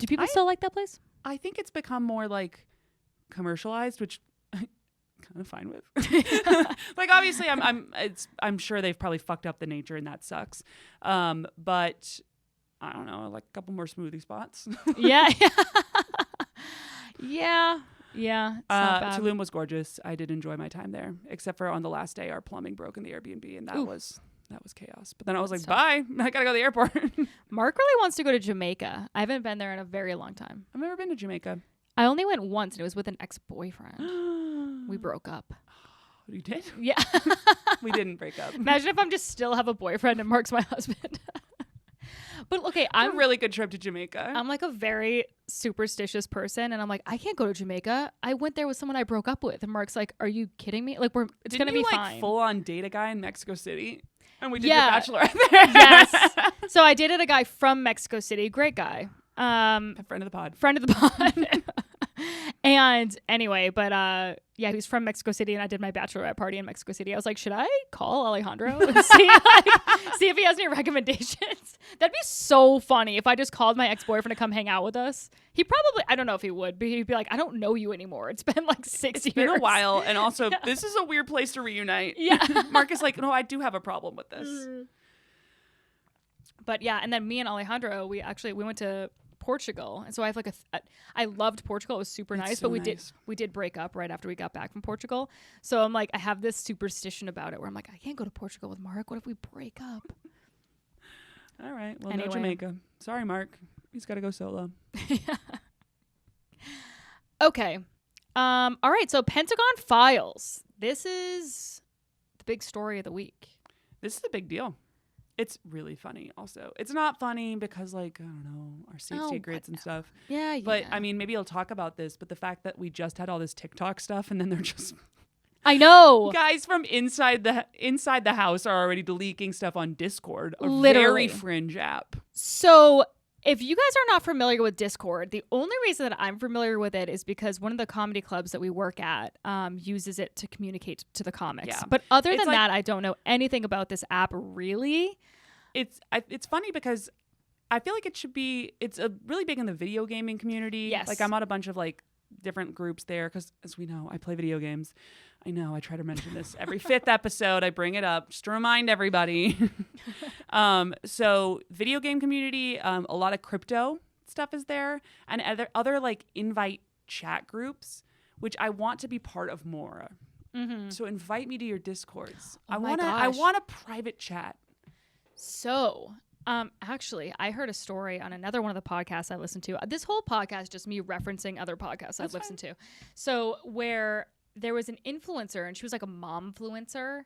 people still like that place? I think it's become more like commercialized, which I'm kind of fine with. Like obviously I'm sure they've probably fucked up the nature and that sucks. But I don't know, like a couple more smoothie spots. Yeah. Yeah. It's not bad. Tulum was gorgeous. I did enjoy my time there, except for on the last day our plumbing broke in the Airbnb and that was chaos. But then I was like, bye. I gotta go to the airport. Mark really wants to go to Jamaica. I haven't been there in a very long time. I've never been to Jamaica. I only went once and it was with an ex-boyfriend. We broke up. You did? Yeah. We didn't break up. Imagine if I'm just still have a boyfriend and Mark's my husband. But okay, I'm a really good trip to Jamaica. I'm like a very superstitious person, and I'm like, I can't go to Jamaica. I went there with someone I broke up with, and Mark's like, are you kidding me? Like, it's gonna be fine. Full on date a guy in Mexico City, and we did your bachelorette there. Yes. So I dated a guy from Mexico City, great guy. A friend of the pod. And anyway, but he was from Mexico City, and I did my bachelorette party in Mexico City. I was like, should I call Alejandro and see if he has any recommendations? That'd be so funny if I just called my ex-boyfriend to come hang out with us. He probably, I don't know if he would, but he'd be like, I don't know you anymore. It's been like 6 years. It's been a while, and also this is a weird place to reunite. Yeah. Mark is like, no, I do have a problem with this. But yeah, and then me and Alejandro, we went to Portugal, and so I have like I loved Portugal. It was super nice, but we did break up right after we got back from Portugal. So I'm like, I have this superstition about it where I'm like, I can't go to Portugal with Mark. What if we break up? All right, well, no Jamaica. Sorry, Mark. He's got to go solo. Okay. All right. So Pentagon Files. This is the big story of the week. This is a big deal. It's really funny also. It's not funny because, like, I don't know, our safe secrets and stuff. Yeah. But, I mean, maybe I'll talk about this, but the fact that we just had all this TikTok stuff and then they're just... I know. Guys from inside the house are already leaking stuff on Discord, a Literally. very fringe app. So if you guys are not familiar with Discord, the only reason that I'm familiar with it is because one of the comedy clubs that we work at uses it to communicate to the comics. Yeah. But other than that, I don't know anything about this app really. It's funny because I feel like it's really big in the video gaming community. Yes. Like I'm on a bunch of like different groups there because, as we know, I play video games. I know I try to mention this every 5th episode. I bring it up just to remind everybody. So video game community, a lot of crypto stuff is there, and other like invite chat groups, which I want to be part of more. Mm-hmm. So invite me to your Discords. I want a private chat. So, actually, I heard a story on another one of the podcasts I listened to. This whole podcast is just me referencing other podcasts I've listened to. So, where there was an influencer, and she was like a momfluencer,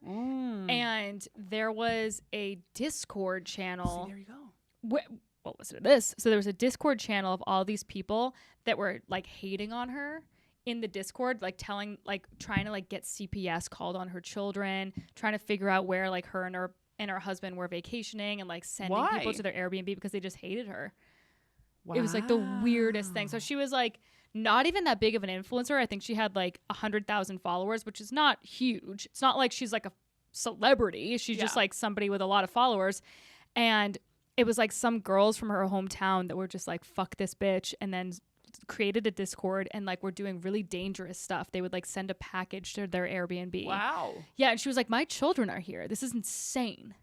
and there was a Discord channel. See, there you go. What was it? This. So there was a Discord channel of all these people that were like hating on her in the Discord, like trying to like get CPS called on her children, trying to figure out where like her and her husband were vacationing, and like sending people to their Airbnb because they just hated her. Wow. It was like the weirdest thing. So she was like not even that big of an influencer. I think she had like 100,000 followers, which is not huge. It's not like she's like a celebrity. She's just like somebody with a lot of followers. And it was like some girls from her hometown that were just like, fuck this bitch. And then created a Discord and like were doing really dangerous stuff. They would like send a package to their Airbnb. Wow. Yeah. And she was like, my children are here. This is insane.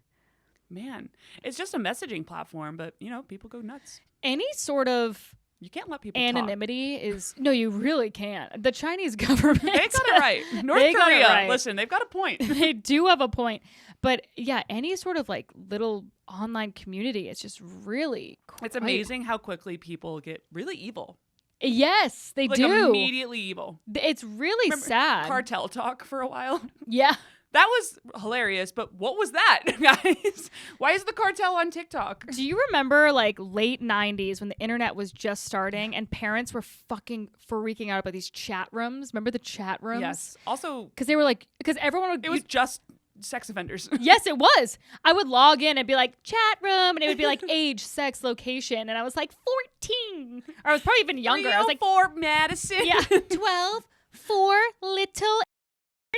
Man, it's just a messaging platform, but you know, people go nuts. Any sort of you can't let people anonymity is no, you really can't. The Chinese government, they got it right. North Korea, right. Listen, they've got a point. They do have a point. But yeah, any sort of like little online community, it's just really it's amazing how quickly people get really evil. Yes, they like do. Immediately evil. It's really sad. Cartel talk for a while. Yeah. That was hilarious, but what was that, guys? Why is the cartel on TikTok? Do you remember like late 90s when the internet was just starting and parents were fucking freaking out about these chat rooms? Remember the chat rooms? Yes. Also, because they were like, because everyone would. It was just sex offenders. Yes, it was. I would log in and be like, chat room, and it would be like age, sex, location, and I was like 14, or I was probably even younger. I was like 4 Madison. Yeah, 12, 4 little.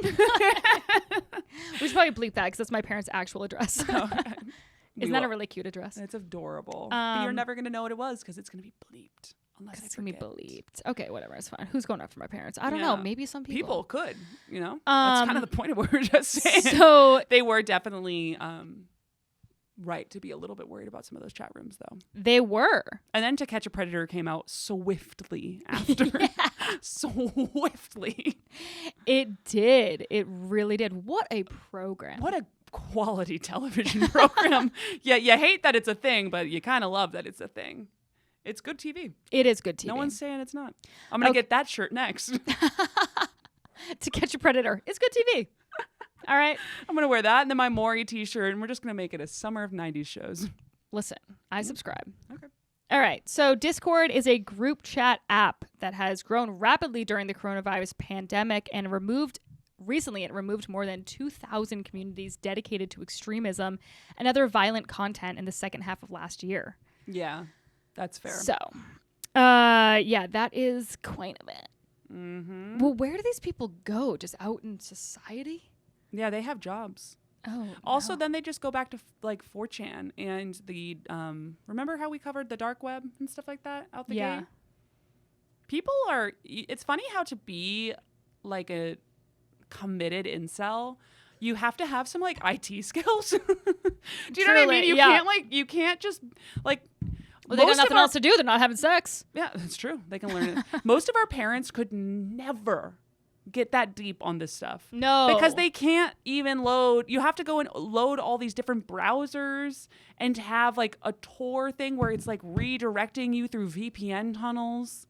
We should probably bleep that because that's my parents' actual address. Isn't that a really cute address? It's adorable. But you're never going to know what it was because it's going to be bleeped. Unless it's going to be bleeped. Okay, whatever. It's fine. Who's going after my parents? I don't know. Maybe some people. People could, you know? That's kind of the point of what we were just saying. So they were definitely right to be a little bit worried about some of those chat rooms, though. They were. And then To Catch a Predator came out swiftly after. Swiftly. It did. It really did. What a program. What a quality television program. Yeah, you hate that it's a thing, but you kind of love that it's a thing. It's good TV. It is good TV. No one's saying it's not. I'm going to get that shirt next. To Catch a Predator. It's good TV. All right. I'm going to wear that and then my Maury t-shirt, and we're just going to make it a summer of 90s shows. Listen, I subscribe. Okay. All right. So Discord is a group chat app that has grown rapidly during the coronavirus pandemic and recently it removed more than 2,000 communities dedicated to extremism and other violent content in the second half of last year. Yeah, that's fair. So, yeah, that is quite a bit. Mm-hmm. Well, where do these people go? Just out in society? Yeah, they have jobs. Oh. Also, no. then they just go back to like 4chan and the remember how we covered the dark web and stuff like that out the gate? People are. It's funny how to be like a committed incel, you have to have some like IT skills. Do you know what I mean? You can't just like. Well, they got nothing else to do. They're not having sex. Yeah, that's true. They can learn it. Most of our parents could never get that deep on this stuff. No. Because they can't even load. You have to go and load all these different browsers and have like a Tor thing where it's like redirecting you through VPN tunnels.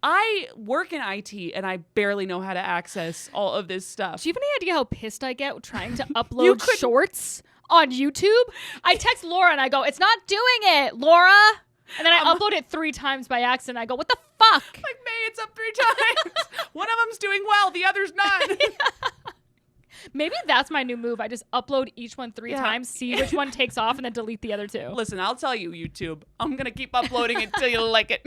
I work in IT and I barely know how to access all of this stuff. Do you have any idea how pissed I get trying to upload shorts on YouTube? I text Laura and I go, "It's not doing it, Laura." And then I upload it 3 times by accident. I go, "What the fuck?" Like, May, it's up 3 times. One of them's doing well, the other's not. Maybe that's my new move. I just upload each one 3 times, see which one takes off, and then delete the other 2. Listen, I'll tell you, YouTube. I'm going to keep uploading it until you like it.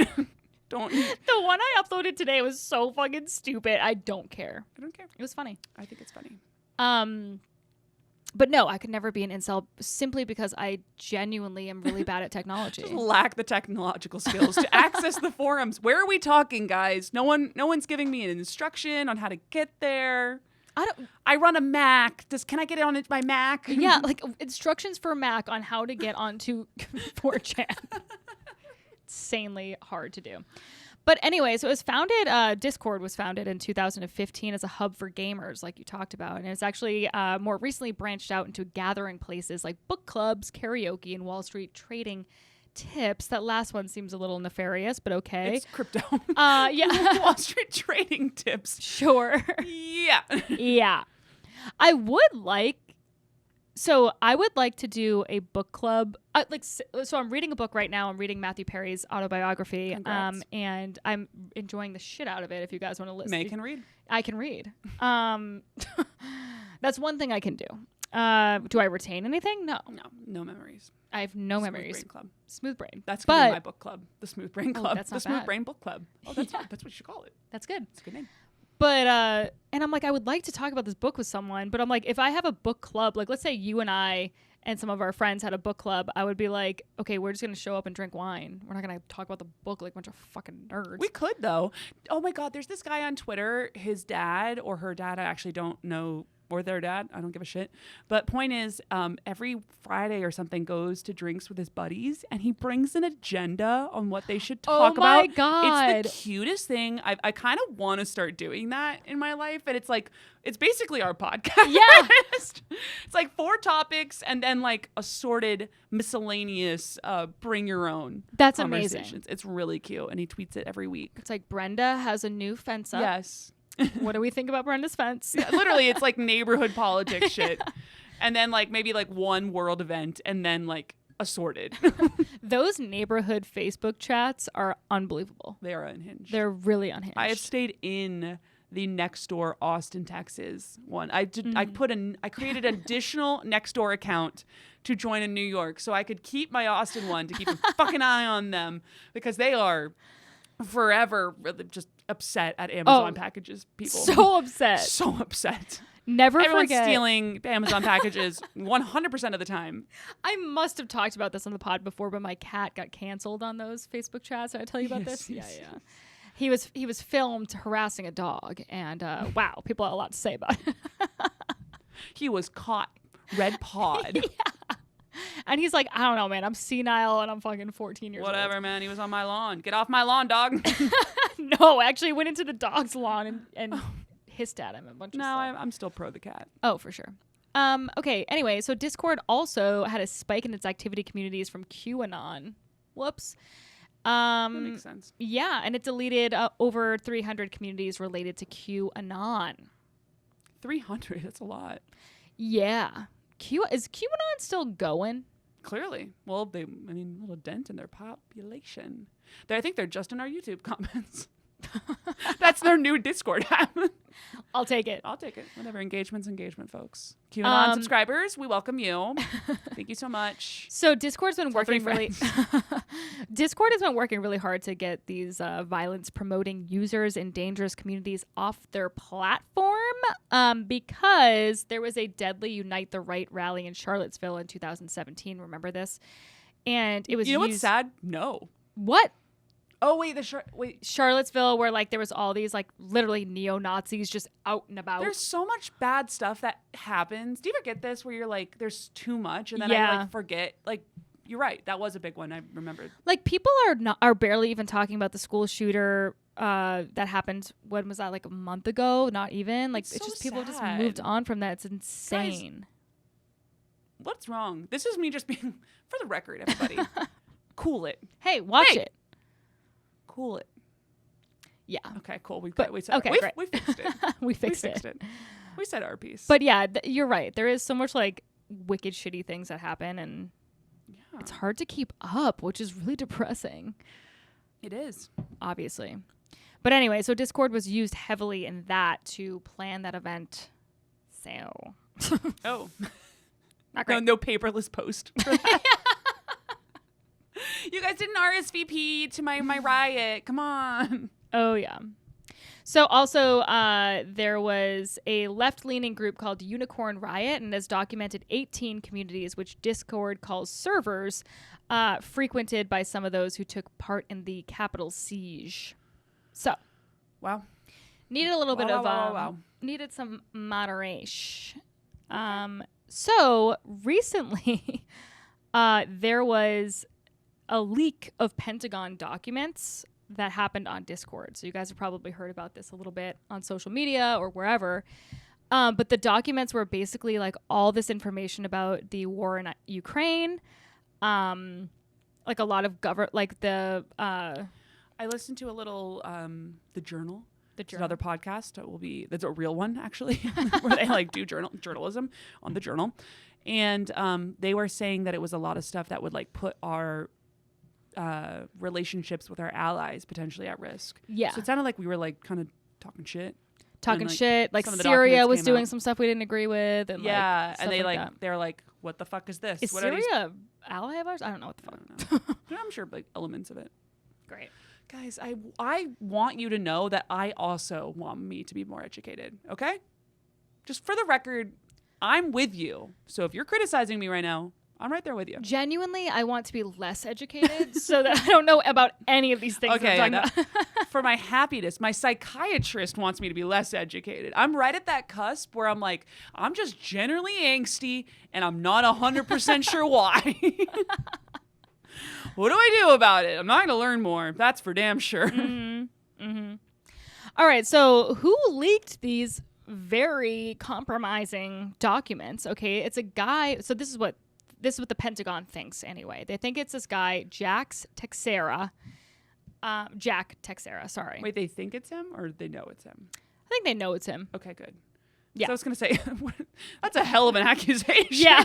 Don't. The one I uploaded today was so fucking stupid. I don't care. I don't care. It was funny. I think it's funny. But no, I could never be an incel simply because I genuinely am really bad at technology. Just lack the technological skills to access the forums. Where are we talking, guys? No one's giving me an instruction on how to get there. I run a Mac. Can I get it on my Mac? Yeah, like instructions for Mac on how to get onto 4chan. Insanely hard to do. But anyway, so it was founded, Discord was founded in 2015 as a hub for gamers, like you talked about. And it's actually more recently branched out into gathering places like book clubs, karaoke, and Wall Street trading tips. That last one seems a little nefarious, but okay. It's crypto. Yeah. Wall Street trading tips. Sure. Yeah. Yeah. I would like to do a book club. So I'm reading a book right now. I'm reading Matthew Perry's autobiography. Congrats. And I'm enjoying the shit out of it. If you guys want to listen. May can read. I can read. That's one thing I can do. Do I retain anything? No. No memories. I have no Smooth memories. Brain Club. Smooth brain. That's gonna be my book club. The Smooth Brain Club. That's not the Smooth bad. Brain Book Club. Oh, that's what you should call it. That's good. It's a good name. But and I'm like, I would like to talk about this book with someone, but I'm like, if I have a book club, like let's say you and I and some of our friends had a book club, I would be like, okay, we're just gonna show up and drink wine. We're not gonna talk about the book like a bunch of fucking nerds. We could though. Oh my God, there's this guy on Twitter. His dad or her dad, I actually don't know, or their dad, I don't give a shit. But point is, every Friday or something goes to drinks with his buddies, and he brings an agenda on what they should talk about. Oh my God. It's the cutest thing. I kind of want to start doing that in my life, and it's like, it's basically our podcast. Yeah. It's like 4 topics and then like assorted miscellaneous bring your own That's conversations. amazing. It's really cute, and he tweets it every week. It's like Brenda has a new fence up. Yes. What do we think about Brenda's fence? Yeah, literally, it's like neighborhood politics shit. And then like maybe like one world event and then like assorted. Those neighborhood Facebook chats are unbelievable. They are unhinged. They're really unhinged. I have stayed in the next door Austin, Texas one. I created an additional next door account to join in New York so I could keep my Austin one to keep a fucking eye on them because they are forever really just upset at Amazon packages. People so upset. So upset. Never Everyone's forget. stealing Amazon packages 100% of the time. I must have talked about this on the pod before, but my cat got canceled on those Facebook chats. Did I tell you about this? Yes. Yeah. He was filmed harassing a dog, and wow, people have a lot to say about it. He was caught red-pawed. Yeah. And he's like, I don't know, man. I'm senile and I'm fucking 14 years old. Whatever, man. He was on my lawn. Get off my lawn, dog. No, actually went into the dog's lawn and hissed at him a bunch of No, stuff. I'm still pro the cat. Oh, for sure. Okay, anyway, so Discord also had a spike in its activity communities from QAnon. Whoops. That makes sense. Yeah, and it deleted over 300 communities related to QAnon. 300, that's a lot. Yeah. Is QAnon still going? Clearly. Well, little dent in their population. I think they're just in our YouTube comments. That's their new Discord app. I'll take it. Whatever. Engagement's engagement, folks. QAnon subscribers, we welcome you. Thank you so much. So Discord has been working really hard to get these violence promoting users in dangerous communities off their platform because there was a deadly Unite the Right rally in Charlottesville in 2017. Remember this? And it was what's sad? No. What? Oh, wait, Charlottesville, where like there was all these like literally neo-Nazis just out and about. There's so much bad stuff that happens. Do you ever get this where you're like, there's too much, and then I like forget? Like, you're right. That was a big one. I remembered. Like people are barely even talking about the school shooter that happened. When was that? Like a month ago? Not even. Like it's just people have just moved on from that. It's insane. Guys, what's wrong? This is me just being, for the record, everybody, cool it. Hey, watch it. Cool it. Yeah. Okay, cool. We great. We fixed it. we fixed it. We said our piece. But yeah, you're right. There is so much like wicked, shitty things that happen, and it's hard to keep up, which is really depressing. It is. Obviously. But anyway, so Discord was used heavily in that to plan that event. So. Oh. Not great. No paperless post for that. You guys didn't RSVP to my riot. Come on. Oh, yeah. So also there was a left-leaning group called Unicorn Riot and has documented 18 communities which Discord calls servers frequented by some of those who took part in the Capitol siege. So. Wow. Needed a little bit of needed some moderation. So recently there was a leak of Pentagon documents that happened on Discord. So you guys have probably heard about this a little bit on social media or wherever. But the documents were basically like all this information about the war in Ukraine. Like a lot of I listened to a little The Journal. It's another podcast. That's a real one actually, where they like do journalism on The Journal. And they were saying that it was a lot of stuff that would like put our relationships with our allies potentially at risk. Yeah. So it sounded like we were like kind of talking shit. Like Syria was doing some stuff we didn't agree with. And yeah. And they're like, what the fuck is this? Is what Syria an ally of ours? I don't know what the fuck. I'm sure like elements of it. Great. Guys, I want you to know that I also want me to be more educated. Okay? Just for the record, I'm with you. So if you're criticizing me right now, I'm right there with you. Genuinely, I want to be less educated so that I don't know about any of these things. Okay, for my happiness, my psychiatrist wants me to be less educated. I'm right at that cusp where I'm like, I'm just generally angsty and I'm not 100% sure why. What do I do about it? I'm not going to learn more. That's for damn sure. Mm-hmm. Mm-hmm. All right, so who leaked these very compromising documents? Okay, it's a guy. So this is what the Pentagon thinks anyway. They think it's this guy, Jack Teixeira, sorry. Wait, they think it's him or they know it's him? I think they know it's him. Okay, good. Yeah. So I was going to say, that's a hell of an accusation. Yeah.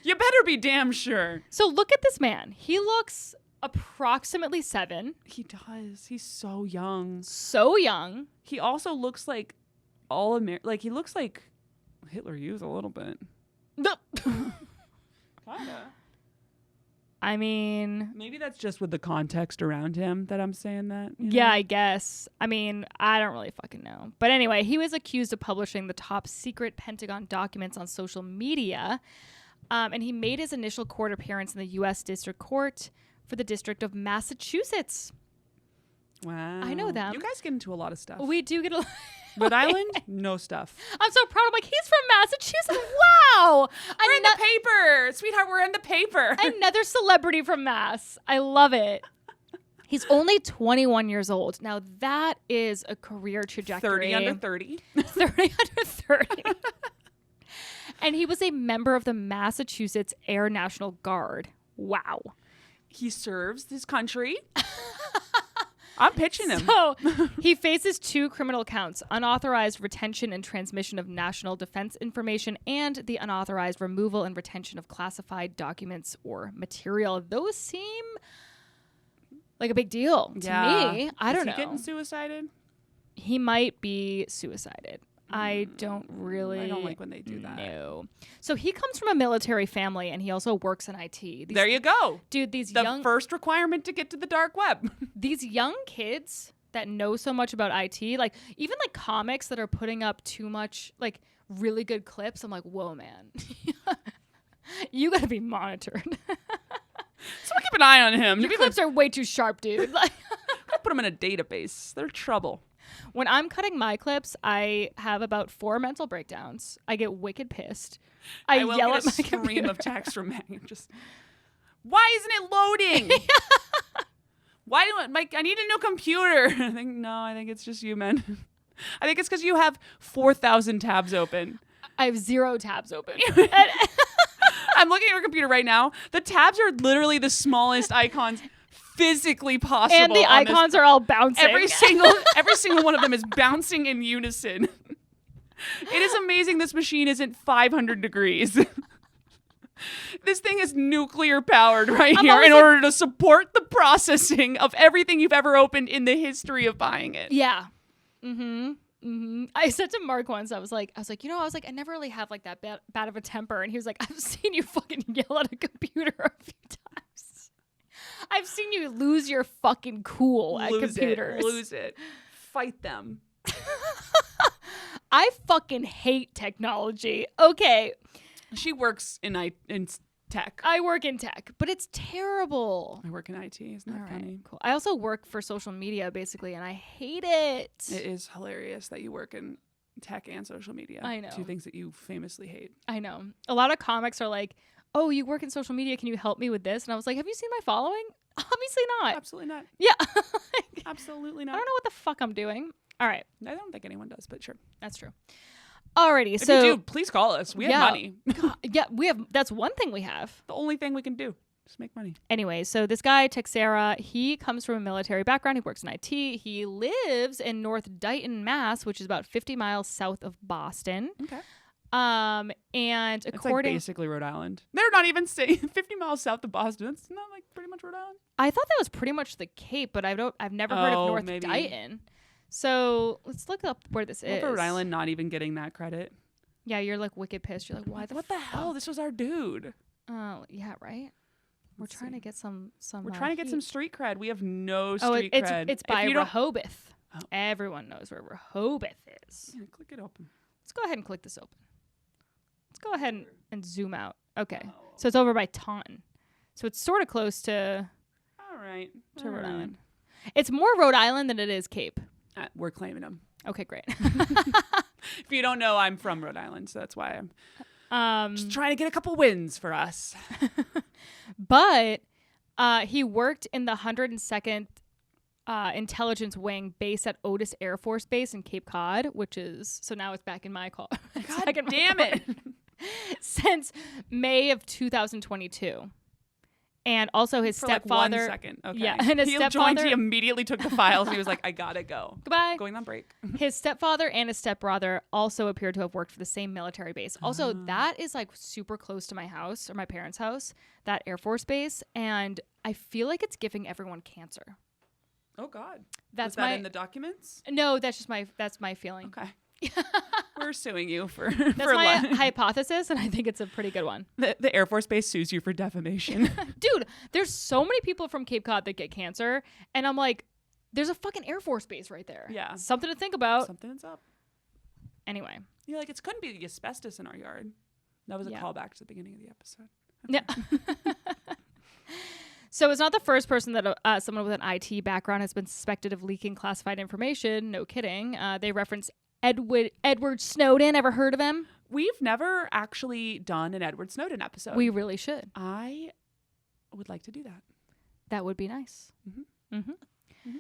You better be damn sure. So look at this man. He looks approximately 7. He does. He's so young. So young. He also looks like he looks like Hitler Youth a little bit. Kinda. I mean, maybe that's just with the context around him that I'm saying that. Yeah, I guess. I mean, I don't really fucking know. But anyway, he was accused of publishing the top secret Pentagon documents on social media. And he made his initial court appearance in the U.S. District Court for the District of Massachusetts. Wow. I know them. You guys get into a lot of stuff. We do get a lot. Rhode Island, no stuff. I'm so proud. I'm like, he's from Massachusetts. Wow. We're in the paper. Sweetheart, we're in the paper. Another celebrity from Mass. I love it. He's only 21 years old. Now, that is a career trajectory. 30 under 30. 30 under 30. And he was a member of the Massachusetts Air National Guard. Wow. He serves his country. I'm pitching him. So he faces 2 criminal counts: unauthorized retention and transmission of national defense information, and the unauthorized removal and retention of classified documents or material. Those seem like a big deal to me. I don't know. Is he getting suicided? He might be suicided. I don't like when they do that. No. So he comes from a military family, and he also works in IT. There you go. Dude, the first requirement to get to the dark web. These young kids that know so much about IT, like even like comics that are putting up too much, like really good clips. I'm like, whoa, man. You got to be monitored. So keep an eye on him. Your clips are way too sharp, dude. Like, put them in a database. They're trouble. When I'm cutting my clips, I have about 4 mental breakdowns. I get wicked pissed. I yell at my stream computer. of text from Megan. Just, why isn't it loading? Why do I need a new computer? I think it's just you, man. I think it's because you have 4,000 tabs open. I have 0 tabs open. I'm looking at your computer right now. The tabs are literally the smallest icons physically possible. And the icons are all bouncing. Every single one of them is bouncing in unison. It is amazing this machine isn't 500 degrees. This thing is nuclear powered right here in order to support the processing of everything you've ever opened in the history of buying it. Yeah. I said to Mark once, I was like, I never really have like that bad of a temper. And he was like, I've seen you fucking yell at a computer a few times. I've seen you lose your fucking cool at computers. Lose it. Fight them. I fucking hate technology. Okay. She works in tech. I work in tech, but it's terrible. I work in IT. Isn't that funny? Cool. I also work for social media, basically, and I hate it. It is hilarious that you work in tech and social media. I know. 2 things that you famously hate. I know. A lot of comics are like, oh, you work in social media. Can you help me with this? And I was like, have you seen my following? Obviously not. Absolutely not. Yeah. Absolutely not. I don't know what the fuck I'm doing. All right. I don't think anyone does, but sure. That's true. Alrighty. If So you do, please call us. We have money. Yeah, we have. That's one thing we have. The only thing we can do. Just make money. Anyway, so this guy, Texera, he comes from a military background. He works in IT. He lives in North Dighton, Mass, which is about 50 miles south of Boston. Okay. And according, it's like basically Rhode Island. They're not even saying 50 miles south of Boston. It's not like pretty much Rhode Island. I thought that was pretty much the Cape, but I've never heard of North Dighton. So let's look up where this is. Rhode Island not even getting that credit. Yeah, you're like wicked pissed. You're like, why what the hell? This was our dude. Oh, yeah, right. We're trying to get some. We're trying to get some street cred. We have no street cred. It's by Rehoboth. Oh. Everyone knows where Rehoboth is. Yeah, click it open. Let's go ahead and click this open. Let's go ahead and zoom out. Okay, so it's over by Taunton. So it's sort of close to. All right. To Rhode Island. It's more Rhode Island than it is Cape. We're claiming them. Okay, great. If you don't know, I'm from Rhode Island, so that's why I'm just trying to get a couple wins for us. But he worked in the 102nd Intelligence Wing base at Otis Air Force Base in Cape Cod, which is, so now it's back in my call. God damn it. Since May of 2022. And also his stepfather. Like 1 second. Okay. Yeah, and his stepfather. He immediately took the files and he was like, I gotta go. Goodbye. Going on break. His stepfather and his stepbrother also appear to have worked for the same military base. Also, that is like super close to my house or my parents' house, that Air Force base. And I feel like it's giving everyone cancer. Oh God. Was that in the documents? No, that's my feeling. Okay. We're suing you for my hypothesis, and I think it's a pretty good one. The Air Force Base sues you for defamation. Dude, there's so many people from Cape Cod that get cancer, and I'm like, there's a fucking Air Force Base right there. Yeah. Something to think about. Something's up. Anyway. You're like, it couldn't be the asbestos in our yard. That was a callback to the beginning of the episode. Okay. Yeah. So it's not the first person that someone with an IT background has been suspected of leaking classified information. No kidding. They reference Edward Snowden. Ever heard of him? We've never actually done an Edward Snowden episode. We really should. I would like to do that. That would be nice. Mm-hmm. Mm-hmm.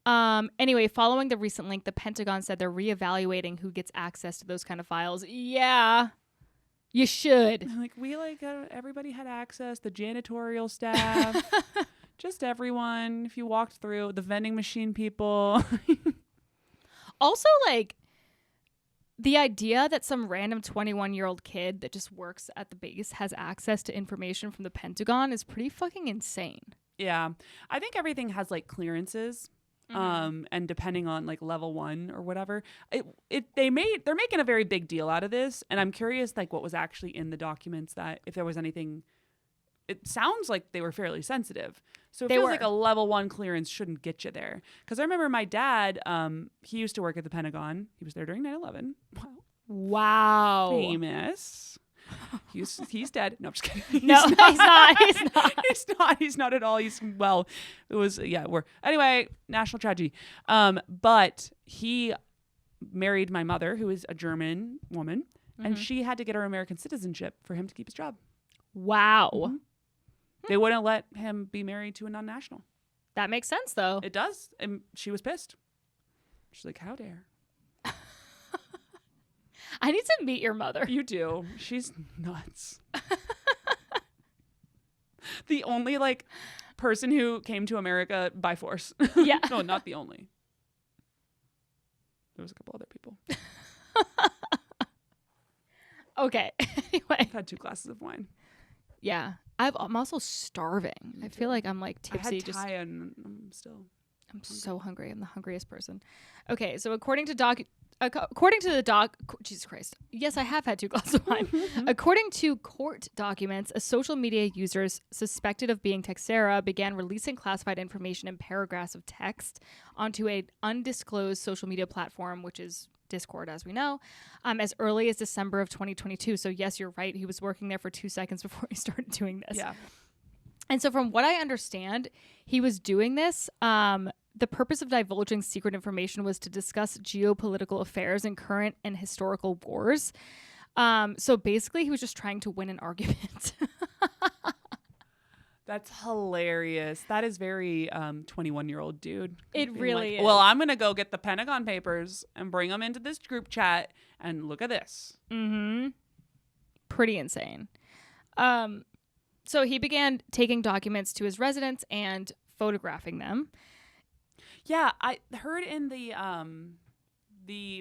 Mm-hmm. Anyway, following the recent leak, the Pentagon said they're reevaluating who gets access to those kind of files. Yeah, you should. Like everybody had access. The janitorial staff. Just everyone. If you walked through the vending machine people. Also, like, the idea that some random 21-year-old kid that just works at the base has access to information from the Pentagon is pretty fucking insane. Yeah. I think everything has like clearances. And depending on like level 1 or whatever, they're making a very big deal out of this. And I'm curious like what was actually in the documents, that if there was anything. It sounds like they were fairly sensitive. So it feels like a level 1 clearance shouldn't get you there. Because I remember my dad, he used to work at the Pentagon. He was there during 9/11. Wow. Famous. He's dead. No, I'm just kidding. No, he's not. He's not at all. Anyway, national tragedy. But he married my mother, who is a German woman, and she had to get her American citizenship for him to keep his job. Wow. Mm-hmm. They wouldn't let him be married to a non-national. That makes sense, though. It does. And she was pissed. She's like, how dare. I need to meet your mother. You do. She's nuts. The only, like, person who came to America by force. Yeah. No, not the only. There was a couple other people. Okay. Anyway. I've had 2 glasses of wine. Yeah. I'm also starving. I feel like I'm like tipsy. I had Thai and I'm still. I'm so hungry. I'm the hungriest person. Okay, so according to Jesus Christ. Yes, I have had 2 glasses of wine. According to court documents, a social media user suspected of being Texera began releasing classified information in paragraphs of text onto an undisclosed social media platform, which is Discord, as we know, as early as December of 2022. So yes, you're right. He was working there for 2 seconds before he started doing this. Yeah. And so from what I understand, he was doing this. The purpose of divulging secret information was to discuss geopolitical affairs and current and historical wars. So basically, he was just trying to win an argument. That's hilarious. That is very 21-year-old dude. It really is. Well, I'm going to go get the Pentagon Papers and bring them into this group chat and look at this. Mm-hmm. Pretty insane. So he began taking documents to his residence and photographing them. Yeah, I heard in the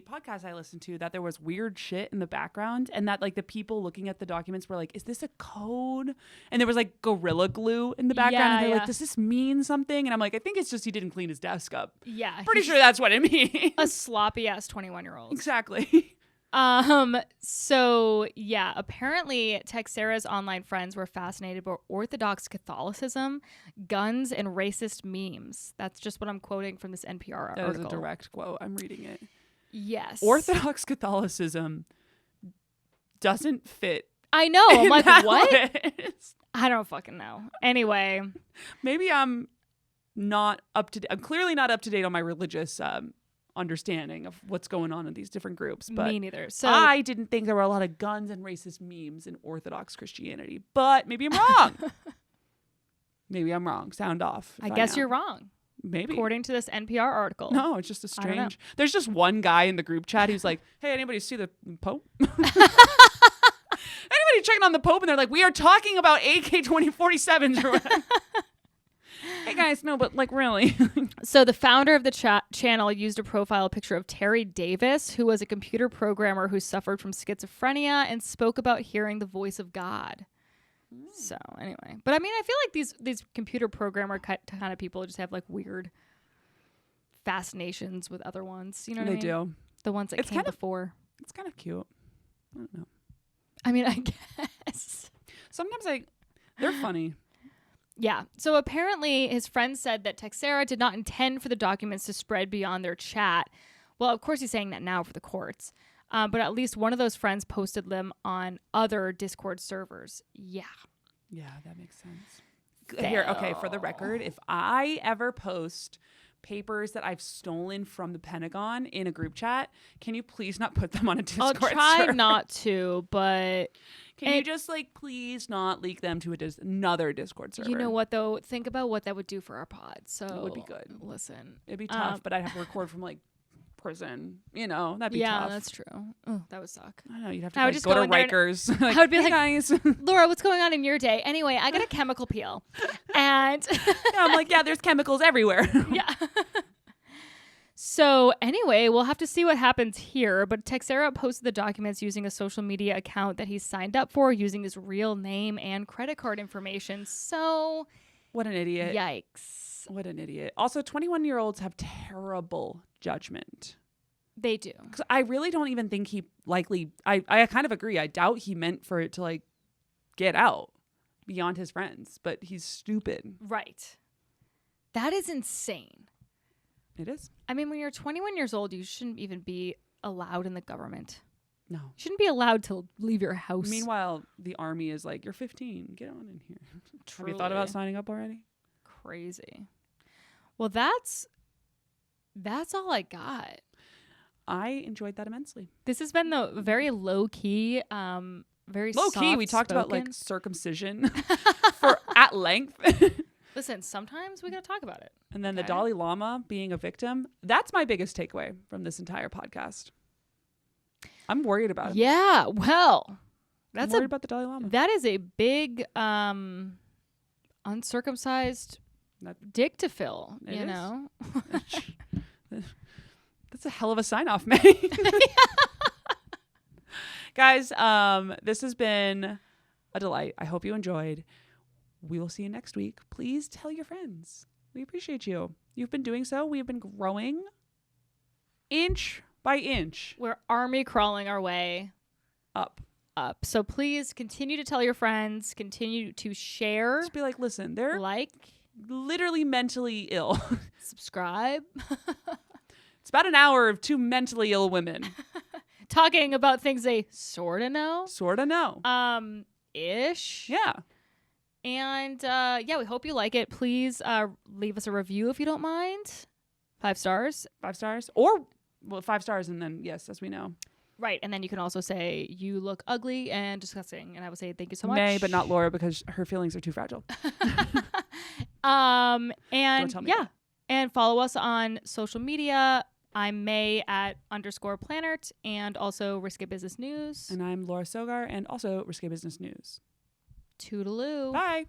podcast I listened to that there was weird shit in the background, and that like the people looking at the documents were like, is this a code? And there was like Gorilla Glue in the background, and they're like, does this mean something? And I'm like, I think it's just he didn't clean his desk up. Yeah. Pretty sure that's what it means. A sloppy ass 21-year-old. Exactly. So yeah, apparently Texera's online friends were fascinated by Orthodox Catholicism, guns, and racist memes. That's just what I'm quoting from this NPR article. That is a direct quote. I'm reading it. Yes. Orthodox Catholicism doesn't fit. I know. I'm like, what? List. I don't fucking know. Anyway. Maybe I'm not up to date. I'm clearly not up to date on my religious understanding of what's going on in these different groups. But me neither. So I didn't think there were a lot of guns and racist memes in Orthodox Christianity, but maybe I'm wrong. Maybe I'm wrong. Sound off. I guess you're wrong. Maybe. According to this NPR article. No, it's just a strange. There's just one guy in the group chat who's like, hey, anybody see the Pope? Anybody checking on the Pope? And they're like, we are talking about AK-2047s or whatever. Hey guys, no, but like really. So the founder of the channel used a profile picture of Terry Davis, who was a computer programmer who suffered from schizophrenia and spoke about hearing the voice of God. So anyway, but I mean, I feel like these computer programmer kind of people just have like weird fascinations with other ones. You know what I mean? They do. The ones that came before. It's kind of cute. I don't know. I mean, I guess. Sometimes they're funny. Yeah. So apparently his friends said that Texera did not intend for the documents to spread beyond their chat. Well, of course he's saying that now for the courts. But at least one of those friends posted them on other Discord servers. Yeah. Yeah, that makes sense. Here, okay, for the record, if I ever post papers that I've stolen from the Pentagon in a group chat, can you please not put them on a Discord server? I'll try not to, but... Can you just, like, please not leak them to another Discord server? You know what, though? Think about what that would do for our pod. So it would be good. Listen. It'd be tough, but I'd have to record from, like, prison. You know, that'd be yeah, tough. that's true. Oh, that would suck. I know, you'd have to I would like, just go go to in there Rikers. Like, I would be "Hey, like, guys. Laura, what's going on in your day? Anyway, I got a chemical peel. And Yeah, I'm like, yeah, there's chemicals everywhere. yeah. So anyway, we'll have to see what happens here. But Texera posted the documents using a social media account that he signed up for using his real name and credit card information. So What an idiot. yikes. What an idiot. Also, 21-year-olds have terrible judgment. They do. 'Cause I really don't even think he likely, I kind of agree. I doubt he meant for it to like get out beyond his friends, but he's stupid. Right. That is insane. It is. I mean, when you're 21 years old, you shouldn't even be allowed in the government. No. You shouldn't be allowed to leave your house. Meanwhile, the army is like, you're 15. Get on in here. Have you thought Truly. about signing up already? Crazy. Well, that's all I got. I enjoyed that immensely. This has been the very low key, very Low key, we talked about like soft-spoken. circumcision for at length. Listen, sometimes we gotta talk about it. And then the Okay. Dalai Lama being a victim. That's my biggest takeaway from this entire podcast. I'm worried about him. Yeah, well, I'm that's worried about the Dalai Lama. that is a big uncircumcised That- dick to fill. It You is. know. That's a hell of a sign off, May. Guys, this has been a delight. I hope you enjoyed. We will see you next week. Please tell your friends. We appreciate you. You've been doing so. We have been growing inch by inch We're army crawling our way up. up. So please continue to tell your friends, continue to share, Just be like, listen, they're like, literally mentally ill. subscribe. It's about an hour of two mentally ill women. Talking about things they sort of know. Sort of know. Ish. Yeah. And yeah, we hope you like it. Please leave us a review if you don't mind. 5 stars. 5 stars. Or, well, 5 stars and then, yes, as we know. Right. And then you can also say, you look ugly and disgusting. And I would say, thank you so much. May, but not Laura because her feelings are too fragile. And tell me yeah. that. And follow us on social media. I'm May at _Planert and also Risqué Business News. And I'm Laura Sogar and also Risqué Business News. Toodaloo. Bye.